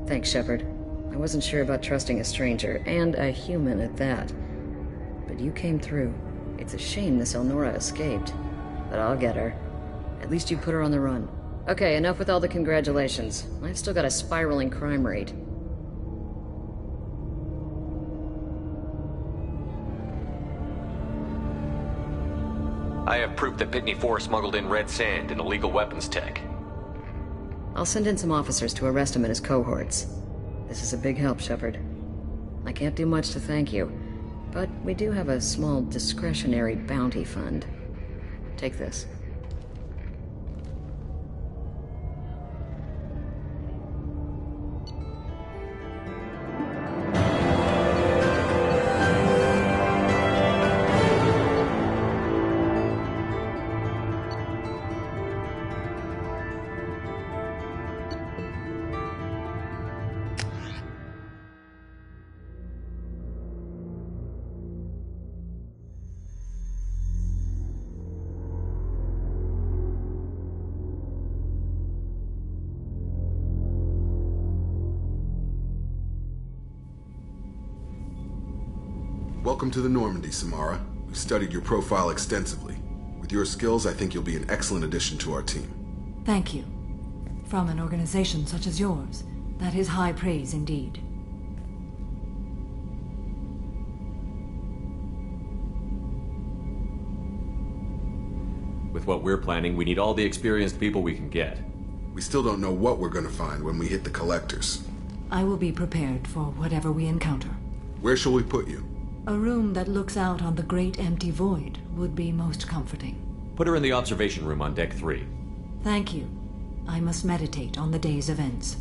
Thanks, Shepard. I wasn't sure about trusting a stranger, and a human at that. But you came through. It's a shame this Elnora escaped. but I'll get her. At least you put her on the run. Okay, enough with all the congratulations. I've still got a spiraling crime rate. I have proof that Pitney 4 smuggled in red sand and illegal weapons tech. I'll send in some officers to arrest him and his cohorts. This is a big help, Shepard. I can't do much to thank you, but we do have a small discretionary bounty fund. Take this. Welcome to the Normandy, Samara. We've studied your profile extensively. With your skills, I think you'll be an excellent addition to our team. Thank you. From an organization such as yours, that is high praise indeed. With what we're planning, we need all the experienced people we can get. We still don't know what we're going to find when we hit the collectors. I will be prepared for whatever we encounter. Where shall we put you? A room that looks out on the great empty void would be most comforting. Put her in the observation room on Deck 3. Thank you. I must meditate on the day's events.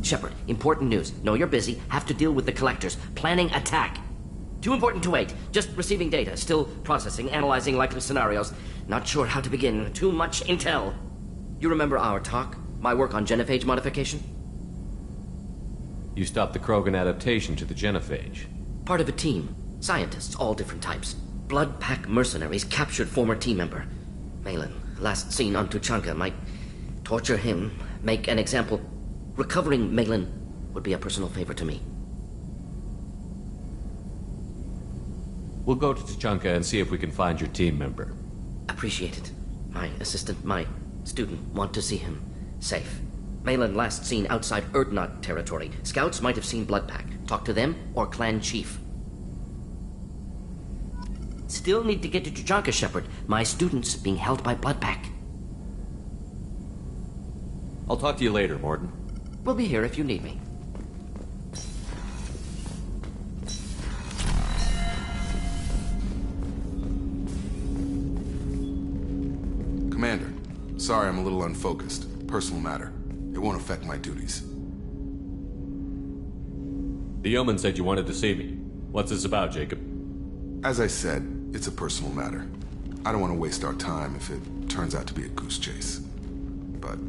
Shepard, important news. Know you're busy. Have to deal with the collectors. Planning attack. Too important to wait. Just receiving data. Still processing, analyzing likely scenarios. Not sure how to begin. Too much intel. You remember our talk? My work on genophage modification? You stopped the Krogan adaptation to the genophage. Part of a team. Scientists, all different types. Blood Pack mercenaries captured former team member. Malin, last seen on Tuchanka, might torture him, make an example. Recovering Malin would be a personal favor to me. We'll go to Tuchanka and see if we can find your team member. Appreciate it. My assistant, my student want to see him safe. Malin last seen outside Erdnot territory. Scouts might have seen Bloodpack. Talk to them or clan chief. Still need to get to Tuchanka, Shepard. My student's being held by Bloodpack. I'll talk to you later, Morton. We'll be here if you need me. Commander, sorry I'm a little unfocused. Personal matter. It won't affect my duties. The yeoman said you wanted to see me. What's this about, Jacob? As I said, it's a personal matter. I don't want to waste our time if it turns out to be a goose chase. But...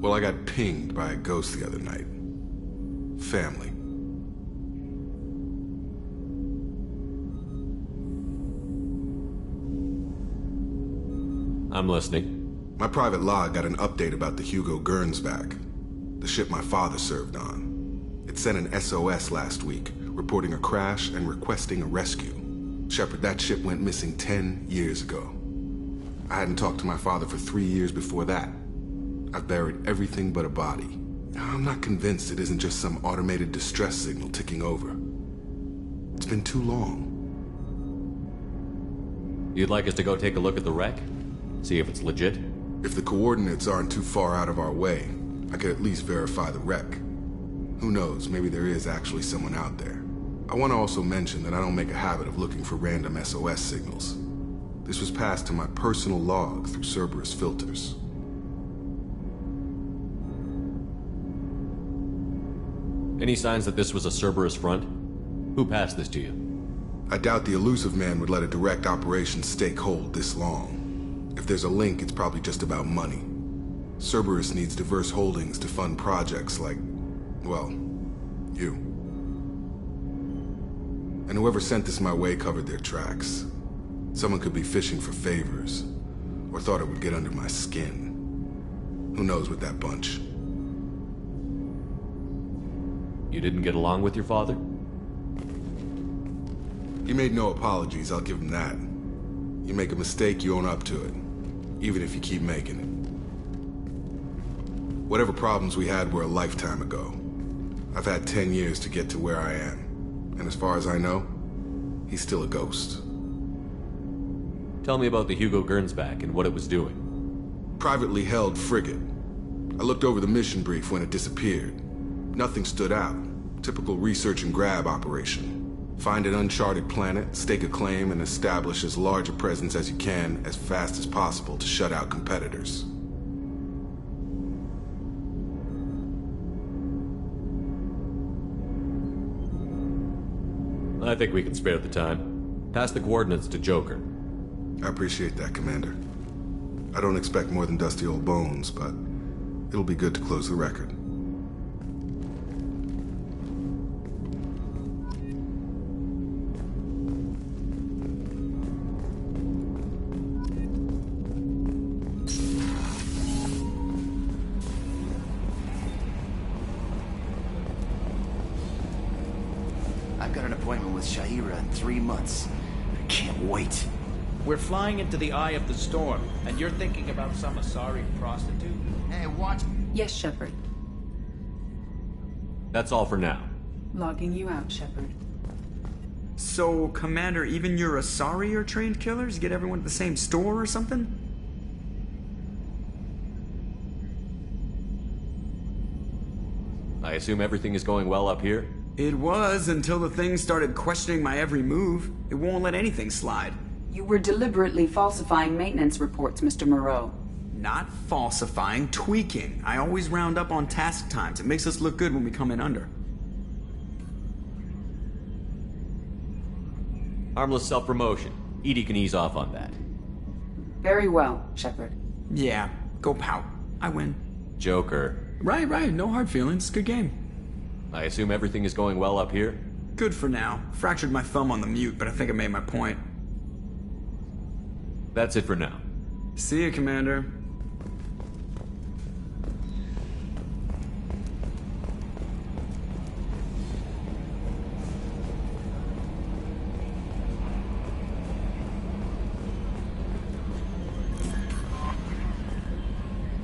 well, I got pinged by a ghost the other night. Family. I'm listening. My private log got an update about the Hugo Gernsback, the ship my father served on. It sent an SOS last week, reporting a crash and requesting a rescue. Shepard, that ship went missing 10 years ago. I hadn't talked to my father for 3 years before that. I've buried everything but a body. I'm not convinced it isn't just some automated distress signal ticking over. It's been too long. You'd like us to go take a look at the wreck? See if it's legit? If the coordinates aren't too far out of our way, I could at least verify the wreck. Who knows, maybe there is actually someone out there. I want to also mention that I don't make a habit of looking for random SOS signals. This was passed to my personal log through Cerberus filters. Any signs that this was a Cerberus front? Who passed this to you? I doubt the elusive man would let a direct operation stake hold this long. If there's a link, it's probably just about money. Cerberus needs diverse holdings to fund projects like, well, you. And whoever sent this my way covered their tracks. Someone could be fishing for favors, or thought it would get under my skin. Who knows with that bunch? You didn't get along with your father? He made no apologies, I'll give him that. You make a mistake, you own up to it. Even if you keep making it. Whatever problems we had were a lifetime ago. I've had 10 years to get to where I am. And as far as I know, he's still a ghost. Tell me about the Hugo Gernsback and what it was doing. Privately held frigate. I looked over the mission brief when it disappeared. Nothing stood out. Typical research and grab operation. Find an uncharted planet, stake a claim, and establish as large a presence as you can as fast as possible to shut out competitors. I think we can spare the time. Pass the coordinates to Joker. I appreciate that, Commander. I don't expect more than dusty old bones, but it'll be good to close the record. I've got an appointment with Shahira in 3 months. I can't wait. We're flying into the eye of the storm, and you're thinking about some Asari prostitute? Hey, watch. Yes, Shepard. That's all for now. Logging you out, Shepard. So, Commander, even your Asari are trained killers? Get everyone at the same store or something? I assume everything is going well up here? It was, until the thing started questioning my every move. It won't let anything slide. You were deliberately falsifying maintenance reports, Mr. Moreau. Not falsifying, tweaking. I always round up on task times. It makes us look good when we come in under. Harmless self-promotion. Edie can ease off on that. Very well, Shepard. Yeah, go pout. I win. Joker. Right, no hard feelings. Good game. I assume everything is going well up here? Good for now. Fractured my thumb on the mute, but I think I made my point. That's it for now. See you, Commander.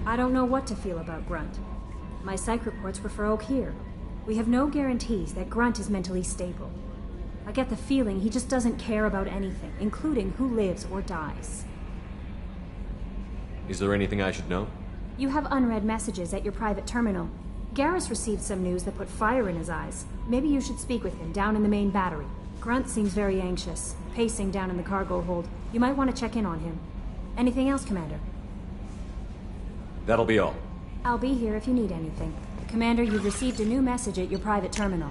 I don't know what to feel about Grunt. My psych reports were for Oak here. We have no guarantees that Grunt is mentally stable. I get the feeling he just doesn't care about anything, including who lives or dies. Is there anything I should know? You have unread messages at your private terminal. Garrus received some news that put fire in his eyes. Maybe you should speak with him down in the main battery. Grunt seems very anxious, pacing down in the cargo hold. You might want to check in on him. Anything else, Commander? That'll be all. I'll be here if you need anything. Commander, you've received a new message at your private terminal.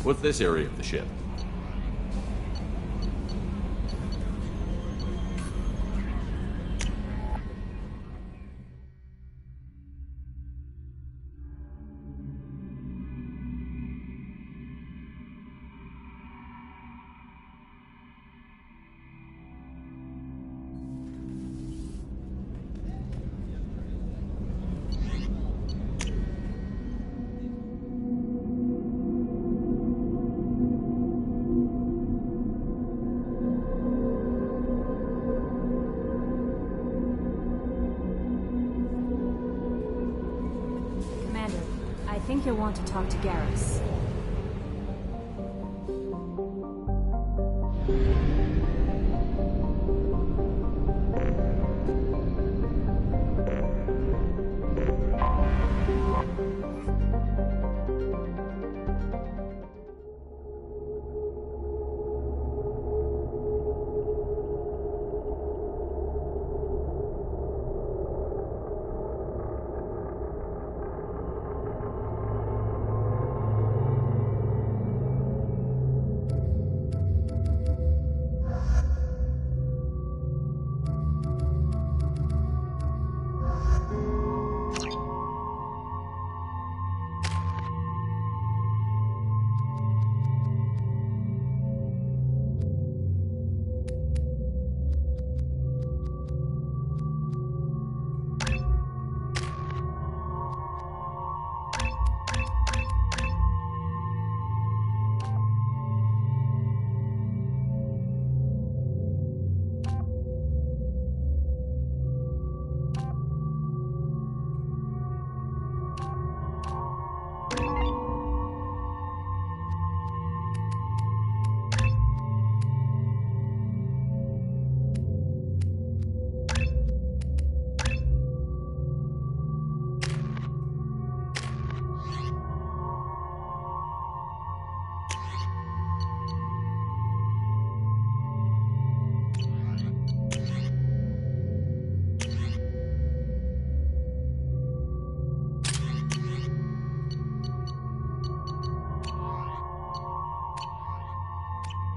What's this area of the ship? I think you'll want to talk to Garrus.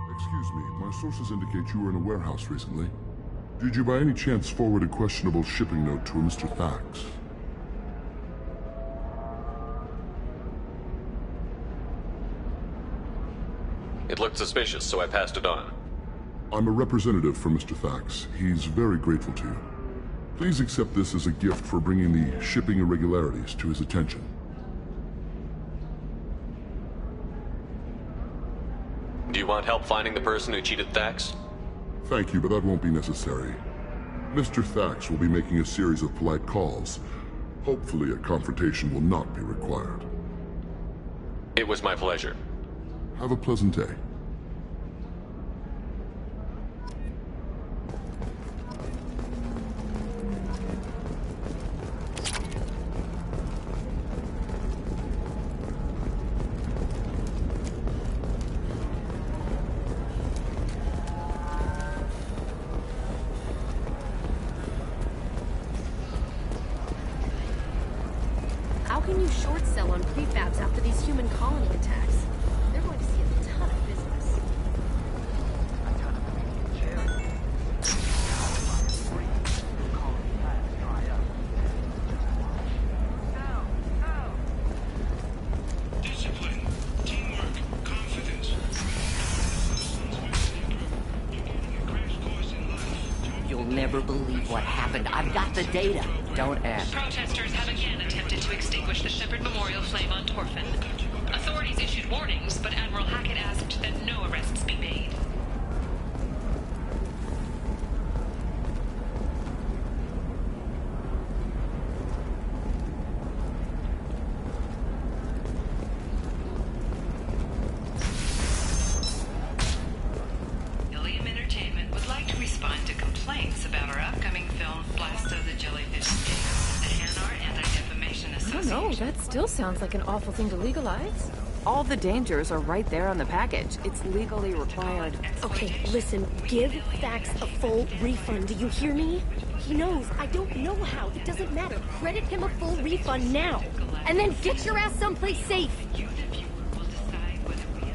Excuse me, my sources indicate you were in a warehouse recently. Did you by any chance forward a questionable shipping note to a Mr. Thax? It looked suspicious, so I passed it on. I'm a representative for Mr. Thax. He's very grateful to you. Please accept this as a gift for bringing the shipping irregularities to his attention. Do you want help finding the person who cheated Thax? Thank you, but that won't be necessary. Mr. Thax will be making a series of polite calls. Hopefully a confrontation will not be required. It was my pleasure. Have a pleasant day. How can you short sell on prefabs after these human colony attacks? They're going to see a ton of business. Discipline, teamwork, confidence. You'll never believe what happened. I've got the data. Don't ask. Protesters have again attempted to extinguish the Shepard Memorial flame on Torfin. Authorities issued warnings, but Admiral Hackett asked that no arrests be made. Ilium Entertainment would like to respond to complaints about our upcoming film, Blast of the Jellyfish State. The Hanar Anti-Defamation I don't Association. know, that still sounds like an awful thing to legalize. All the dangers are right there on the package. It's legally required. Okay, listen, give Thax a full refund. Do you hear me? He knows. I don't know how. It doesn't matter. Credit him a full refund now. And then get your ass someplace safe. You, the viewer, will decide whether we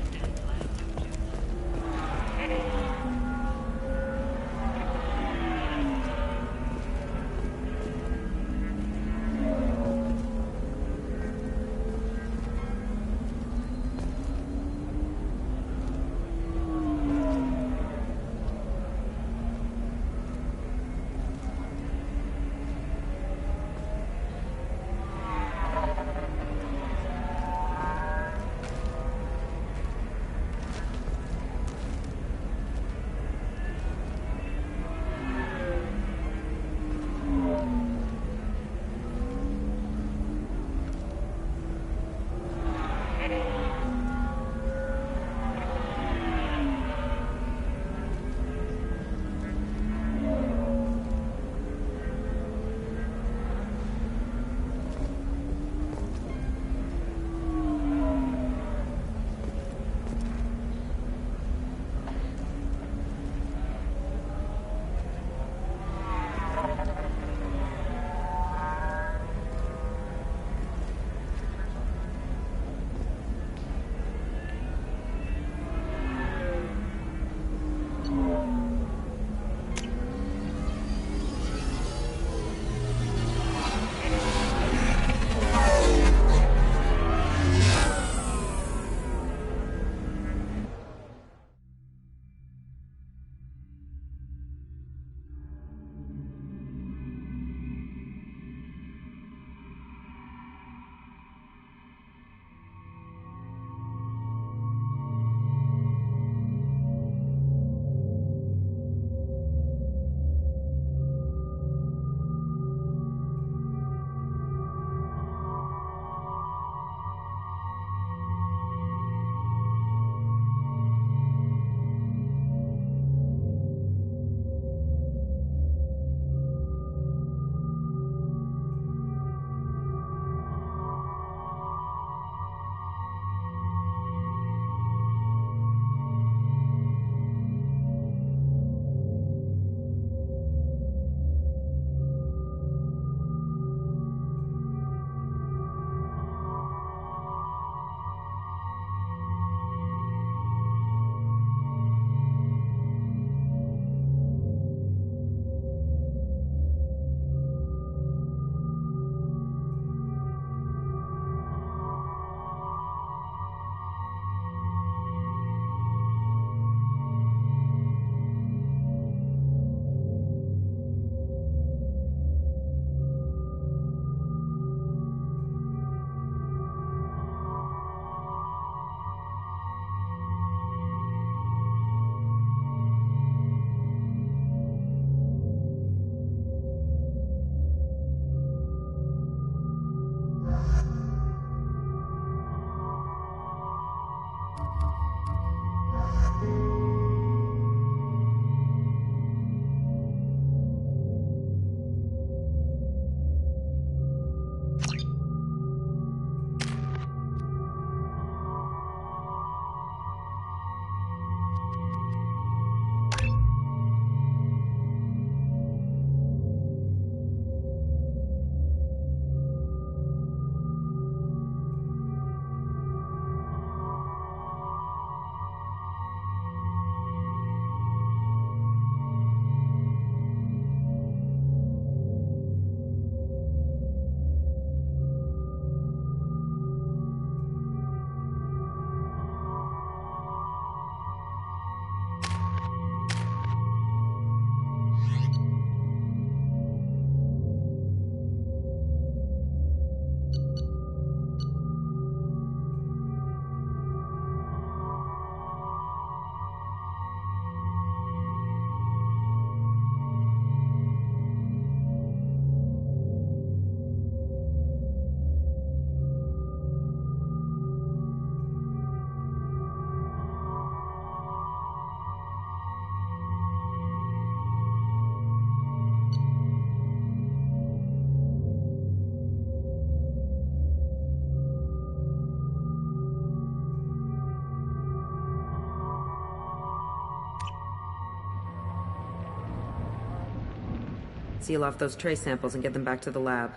Seal off those trace samples and get them back to the lab.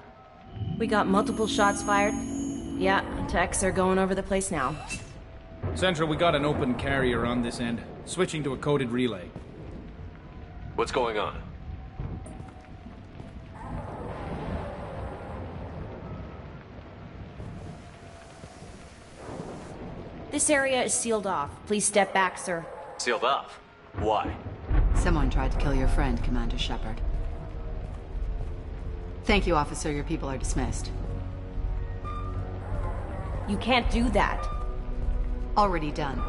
We got multiple shots fired. Yeah, techs are going over the place now. Central, we got an open carrier on this end. Switching to a coded relay. What's going on? This area is sealed off. Please step back, sir. Sealed off? Why? Someone tried to kill your friend, Commander Shepard. Thank you, officer. Your people are dismissed. You can't do that. Already done.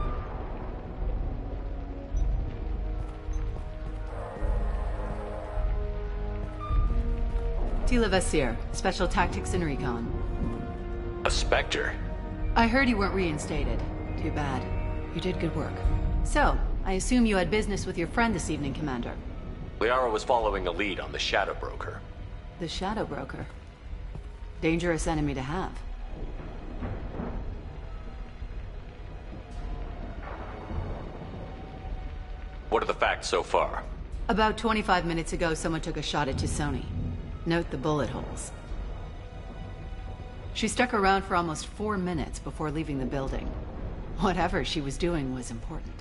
Tila Vasir, Special Tactics and Recon. A Spectre? I heard you weren't reinstated. Too bad. You did good work. So, I assume you had business with your friend this evening, Commander. Liara was following a lead on the Shadow Broker. The Shadow Broker? Dangerous enemy to have. What are the facts so far? About 25 minutes ago, someone took a shot at Tisoni. Note the bullet holes. She stuck around for almost 4 minutes before leaving the building. Whatever she was doing was important.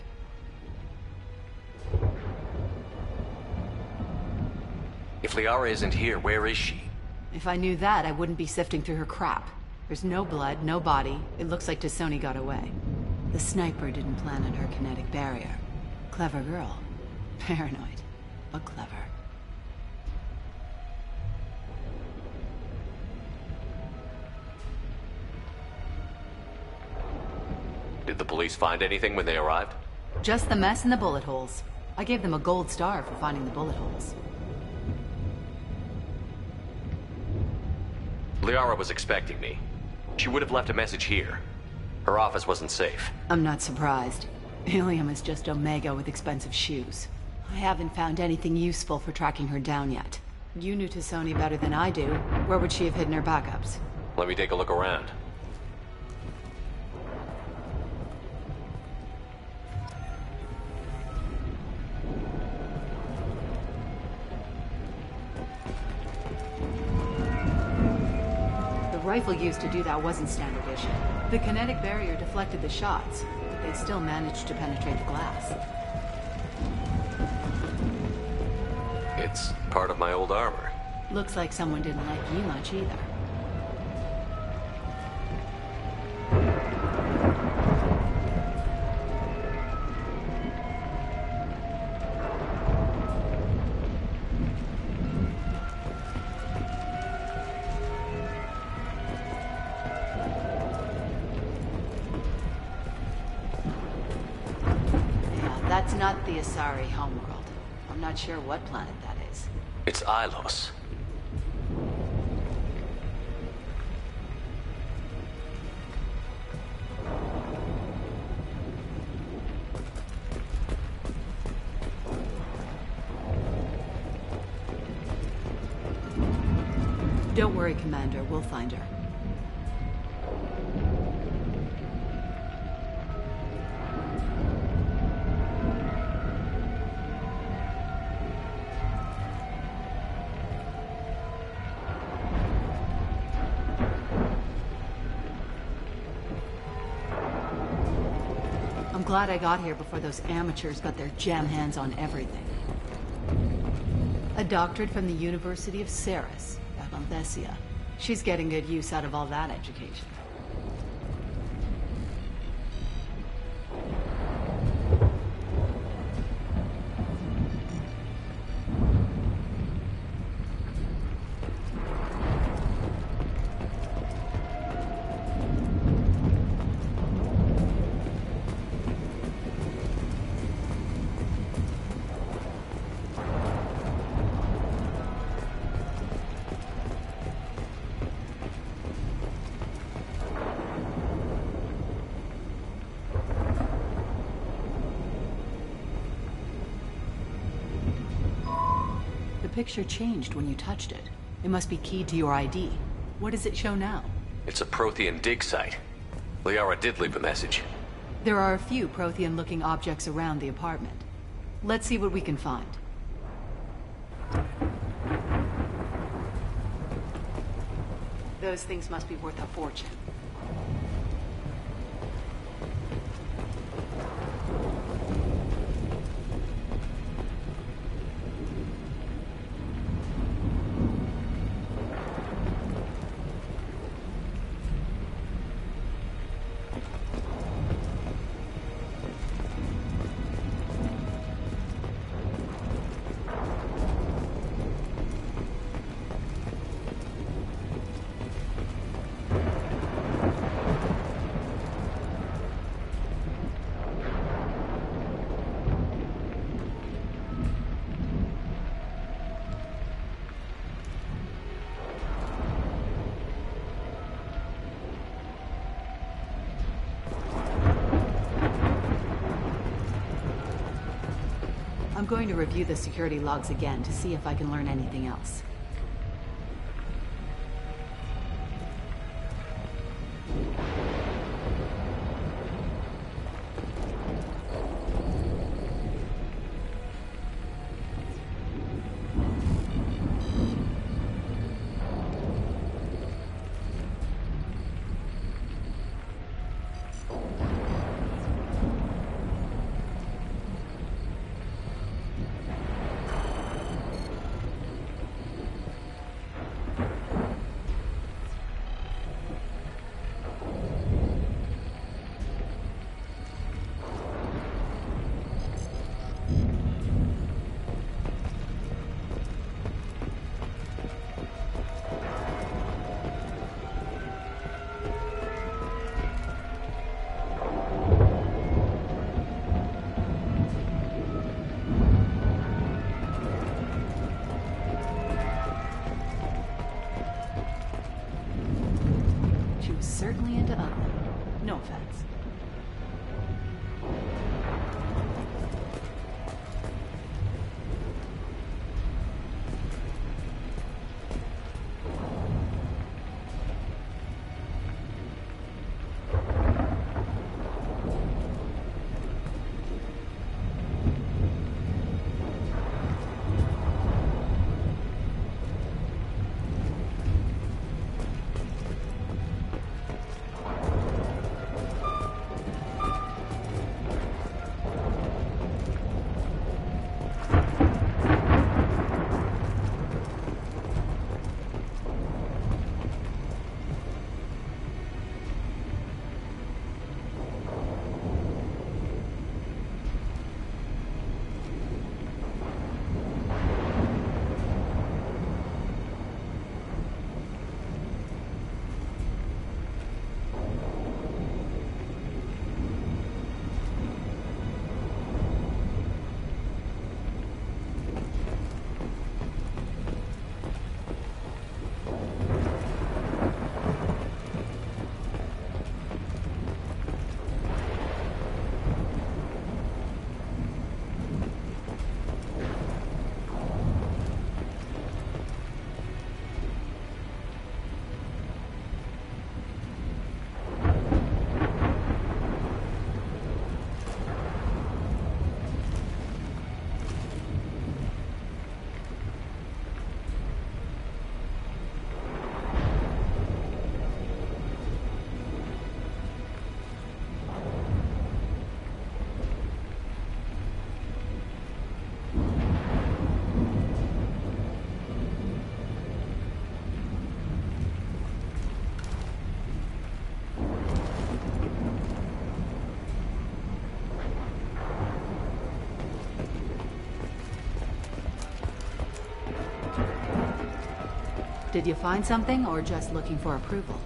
If Liara isn't here, where is she? If I knew that, I wouldn't be sifting through her crap. There's no blood, no body. It looks like Tisoni got away. The sniper didn't plan on her kinetic barrier. Clever girl. Paranoid, but clever. Did the police find anything when they arrived? Just the mess and the bullet holes. I gave them a gold star for finding the bullet holes. Liara was expecting me. She would have left a message here. Her office wasn't safe. I'm not surprised. Helium is just Omega with expensive shoes. I haven't found anything useful for tracking her down yet. You knew Tisoni better than I do. Where would she have hidden her backups? Let me take a look around. The rifle used to do that wasn't standard issue. The kinetic barrier deflected the shots, but they still managed to penetrate the glass. It's part of my old armor. Looks like someone didn't like you much either. That's not the Asari homeworld. I'm not sure what planet that is. It's Ilos. Don't worry, Commander. We'll find her. I'm glad I got here before those amateurs got their jam hands on everything. A doctorate from the University of Ceres, back on Thessia. She's getting good use out of all that education. The picture changed when you touched it. It must be keyed to your ID. What does it show now? It's a Prothean dig site. Liara did leave a message. There are a few Prothean-looking objects around the apartment. Let's see what we can find. Those things must be worth a fortune. I'm going to review the security logs again to see if I can learn anything else. Certainly into ugly. No offense. Did you find something, or just looking for approval?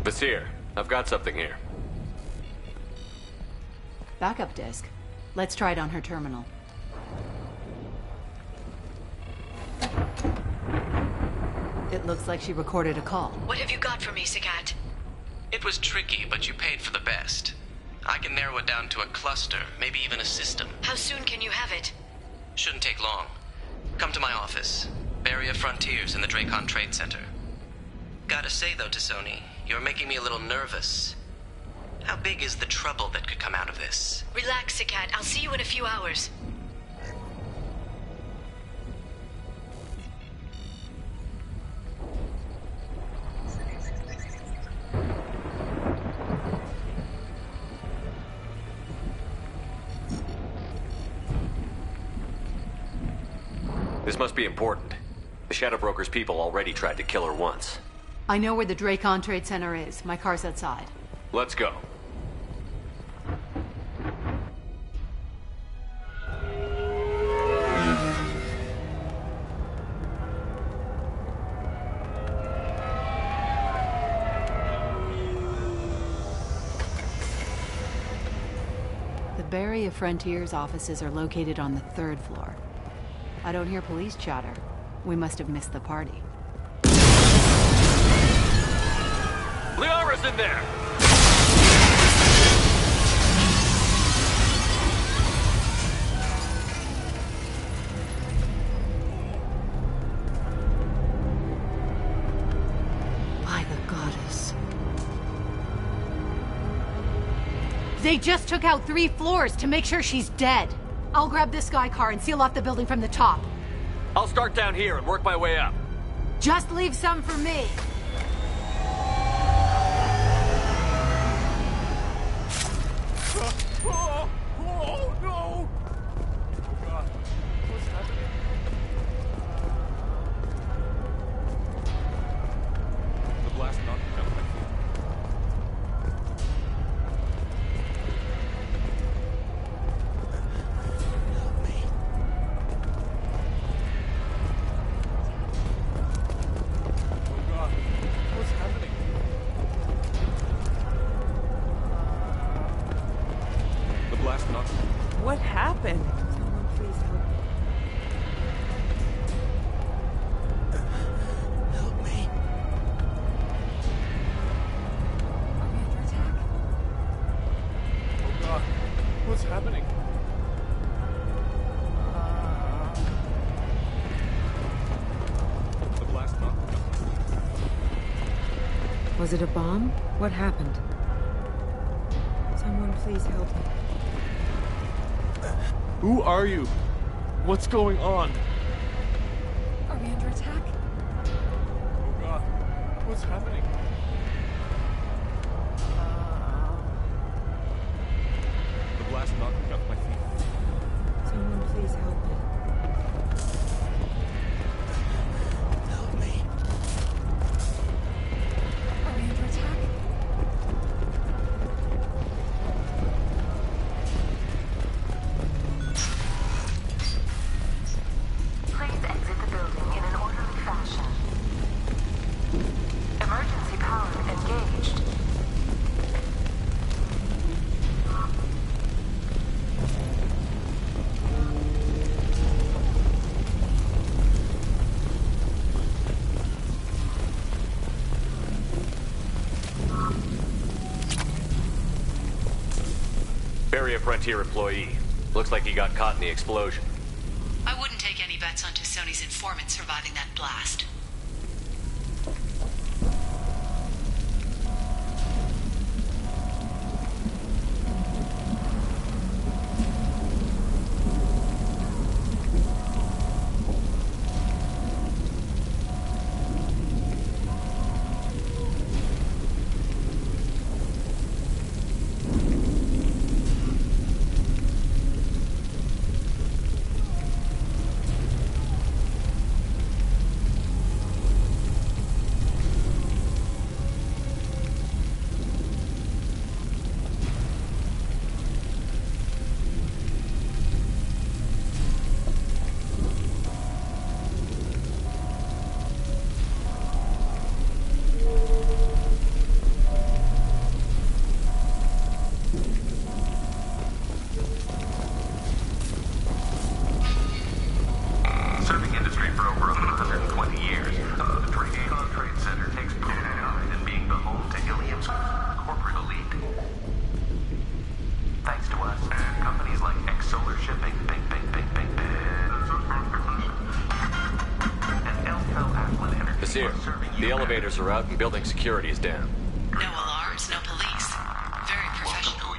Vasir, I've got something here. Backup disk. Let's try it on her terminal. It looks like she recorded a call. What have you got for me, Sagat? It was tricky, but you paid for the best. I can narrow it down to a cluster, maybe even a system. How soon can you have it? Shouldn't take long. Come to my office. Barrier Frontiers in the Dracon Trade Center. Gotta say though to Sony, you're making me a little nervous. How big is the trouble that could come out of this? Relax, Sagat. I'll see you in a few hours. This must be important. The Shadow Broker's people already tried to kill her once. I know where the Dracon Trade Center is. My car's outside. Let's go. The Barrier Frontiers offices are located on the 3rd floor. I don't hear police chatter. We must have missed the party. Liara's in there! By the goddess. They just took out 3 floors to make sure she's dead. I'll grab this Sky car and seal off the building from the top. I'll start down here and work my way up. Just leave some for me. Oh, no! Oh, God. What's happening? The blast knocked me out my feet. Oh, God. What's happening? The blast knocked me. What happened? Someone please help me. Help me. Are we under attack? Oh, God. What's happening? The blast knocked me out. Was it a bomb? What happened? Someone please help me. Who are you? What's going on? Are we under attack? Oh, God. What's happening? The blast knocked me off my feet. Someone please help me. Help me. Are we under attack? Please exit the building in an orderly fashion. Emergency power engaged. Barrier Frontier employee. Looks like he got caught in the explosion. I wouldn't take any bets on Sony's informant surviving that blast. Nasir, the elevators are out and building security is down. No alarms, no police. Very professional.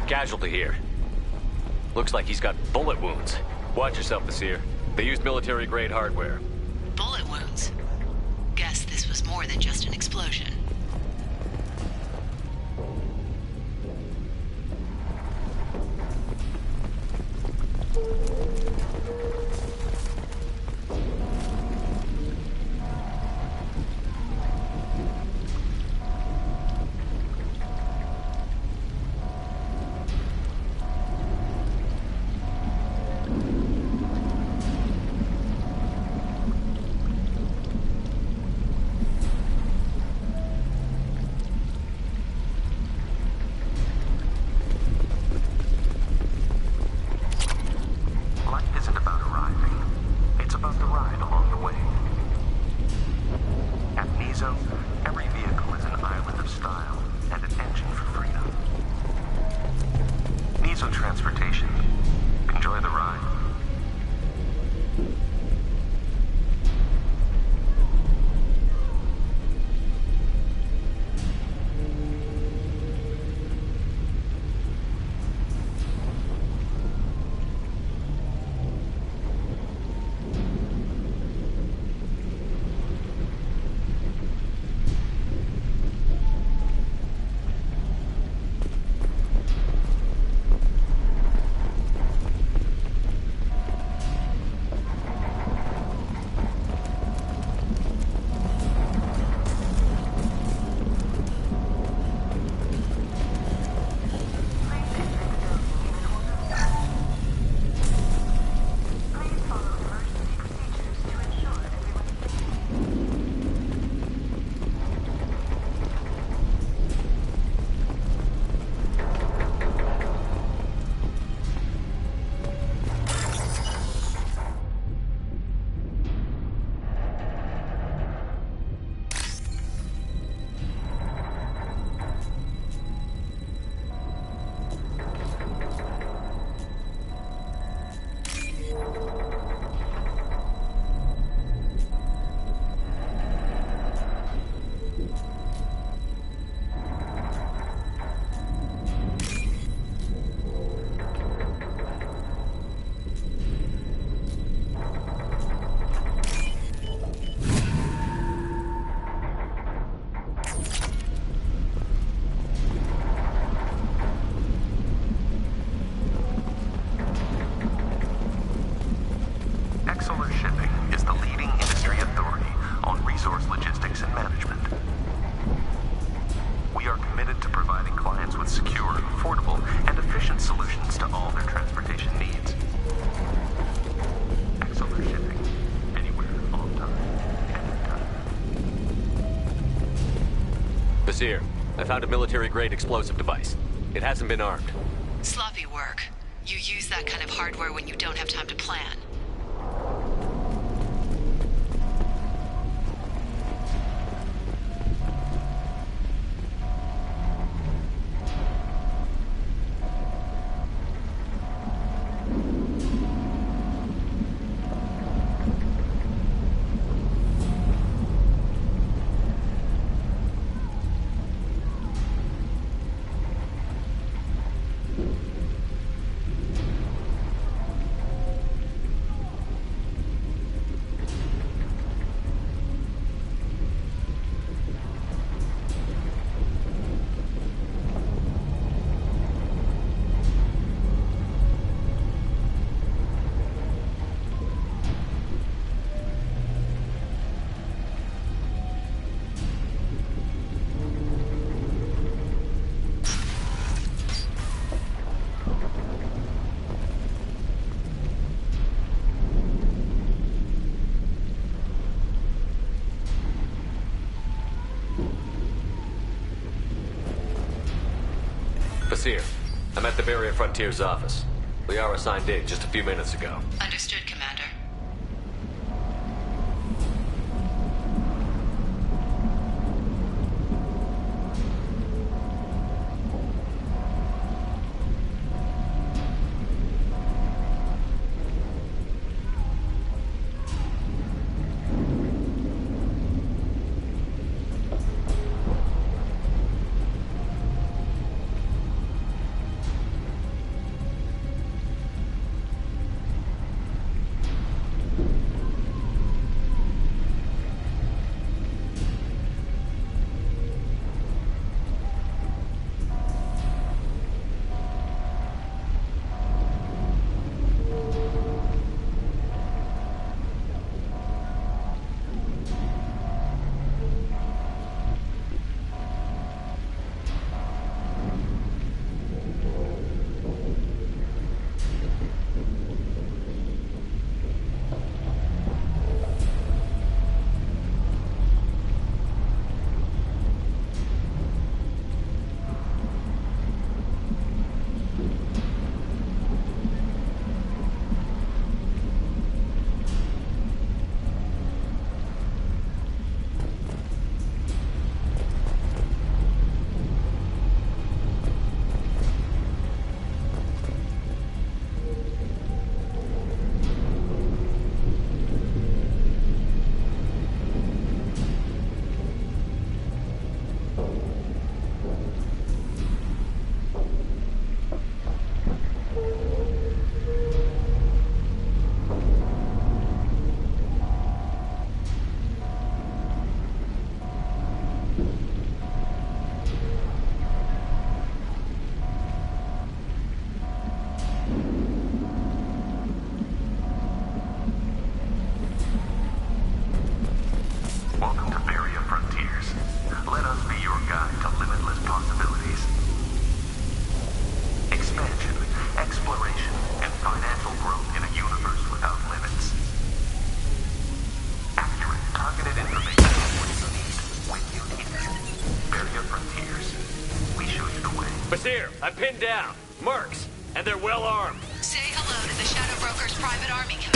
Casualty here. Looks like he's got bullet wounds. Watch yourself, Nasir. They used military-grade hardware. Bullet wounds? Guess this was more than just an explosion. Vizier, I found a military-grade explosive device. It hasn't been armed. Sloppy work. You use that kind of hardware when you don't have time to plan. Vizier, I'm at the Barrier Frontiers office. We are assigned in just a few minutes ago. Understood, Commander. Vizier, I'm pinned down. Mercs, and they're well armed. Say hello to the Shadow Broker's private army, Commander.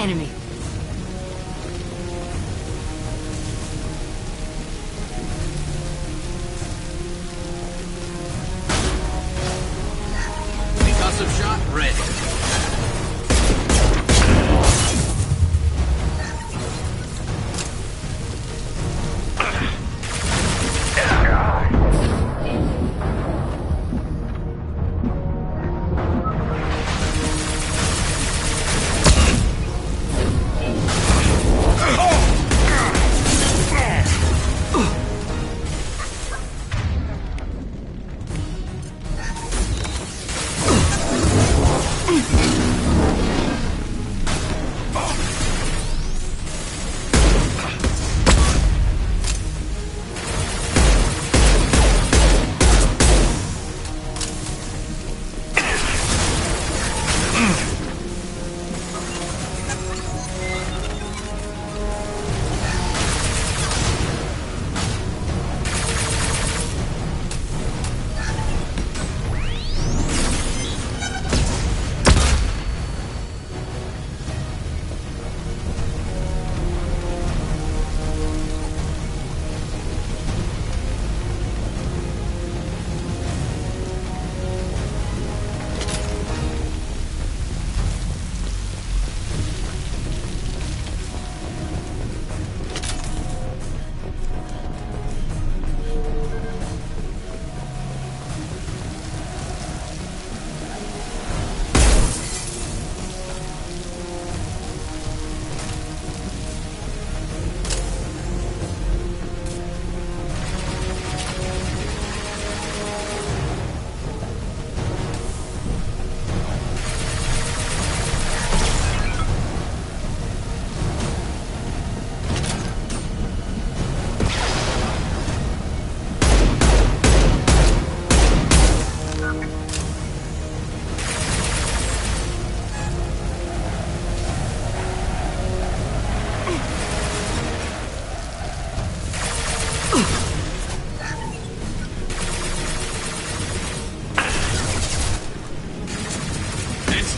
Enemy. Concussive shot ready.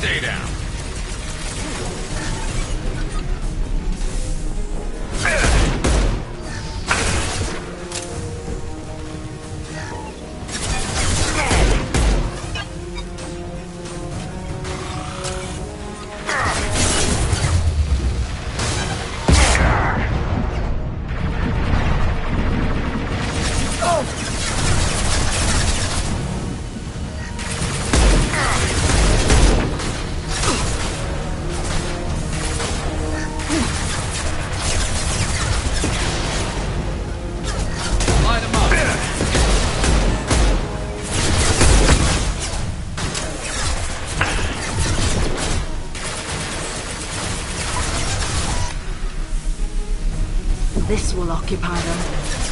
Stay down. This will occupy them.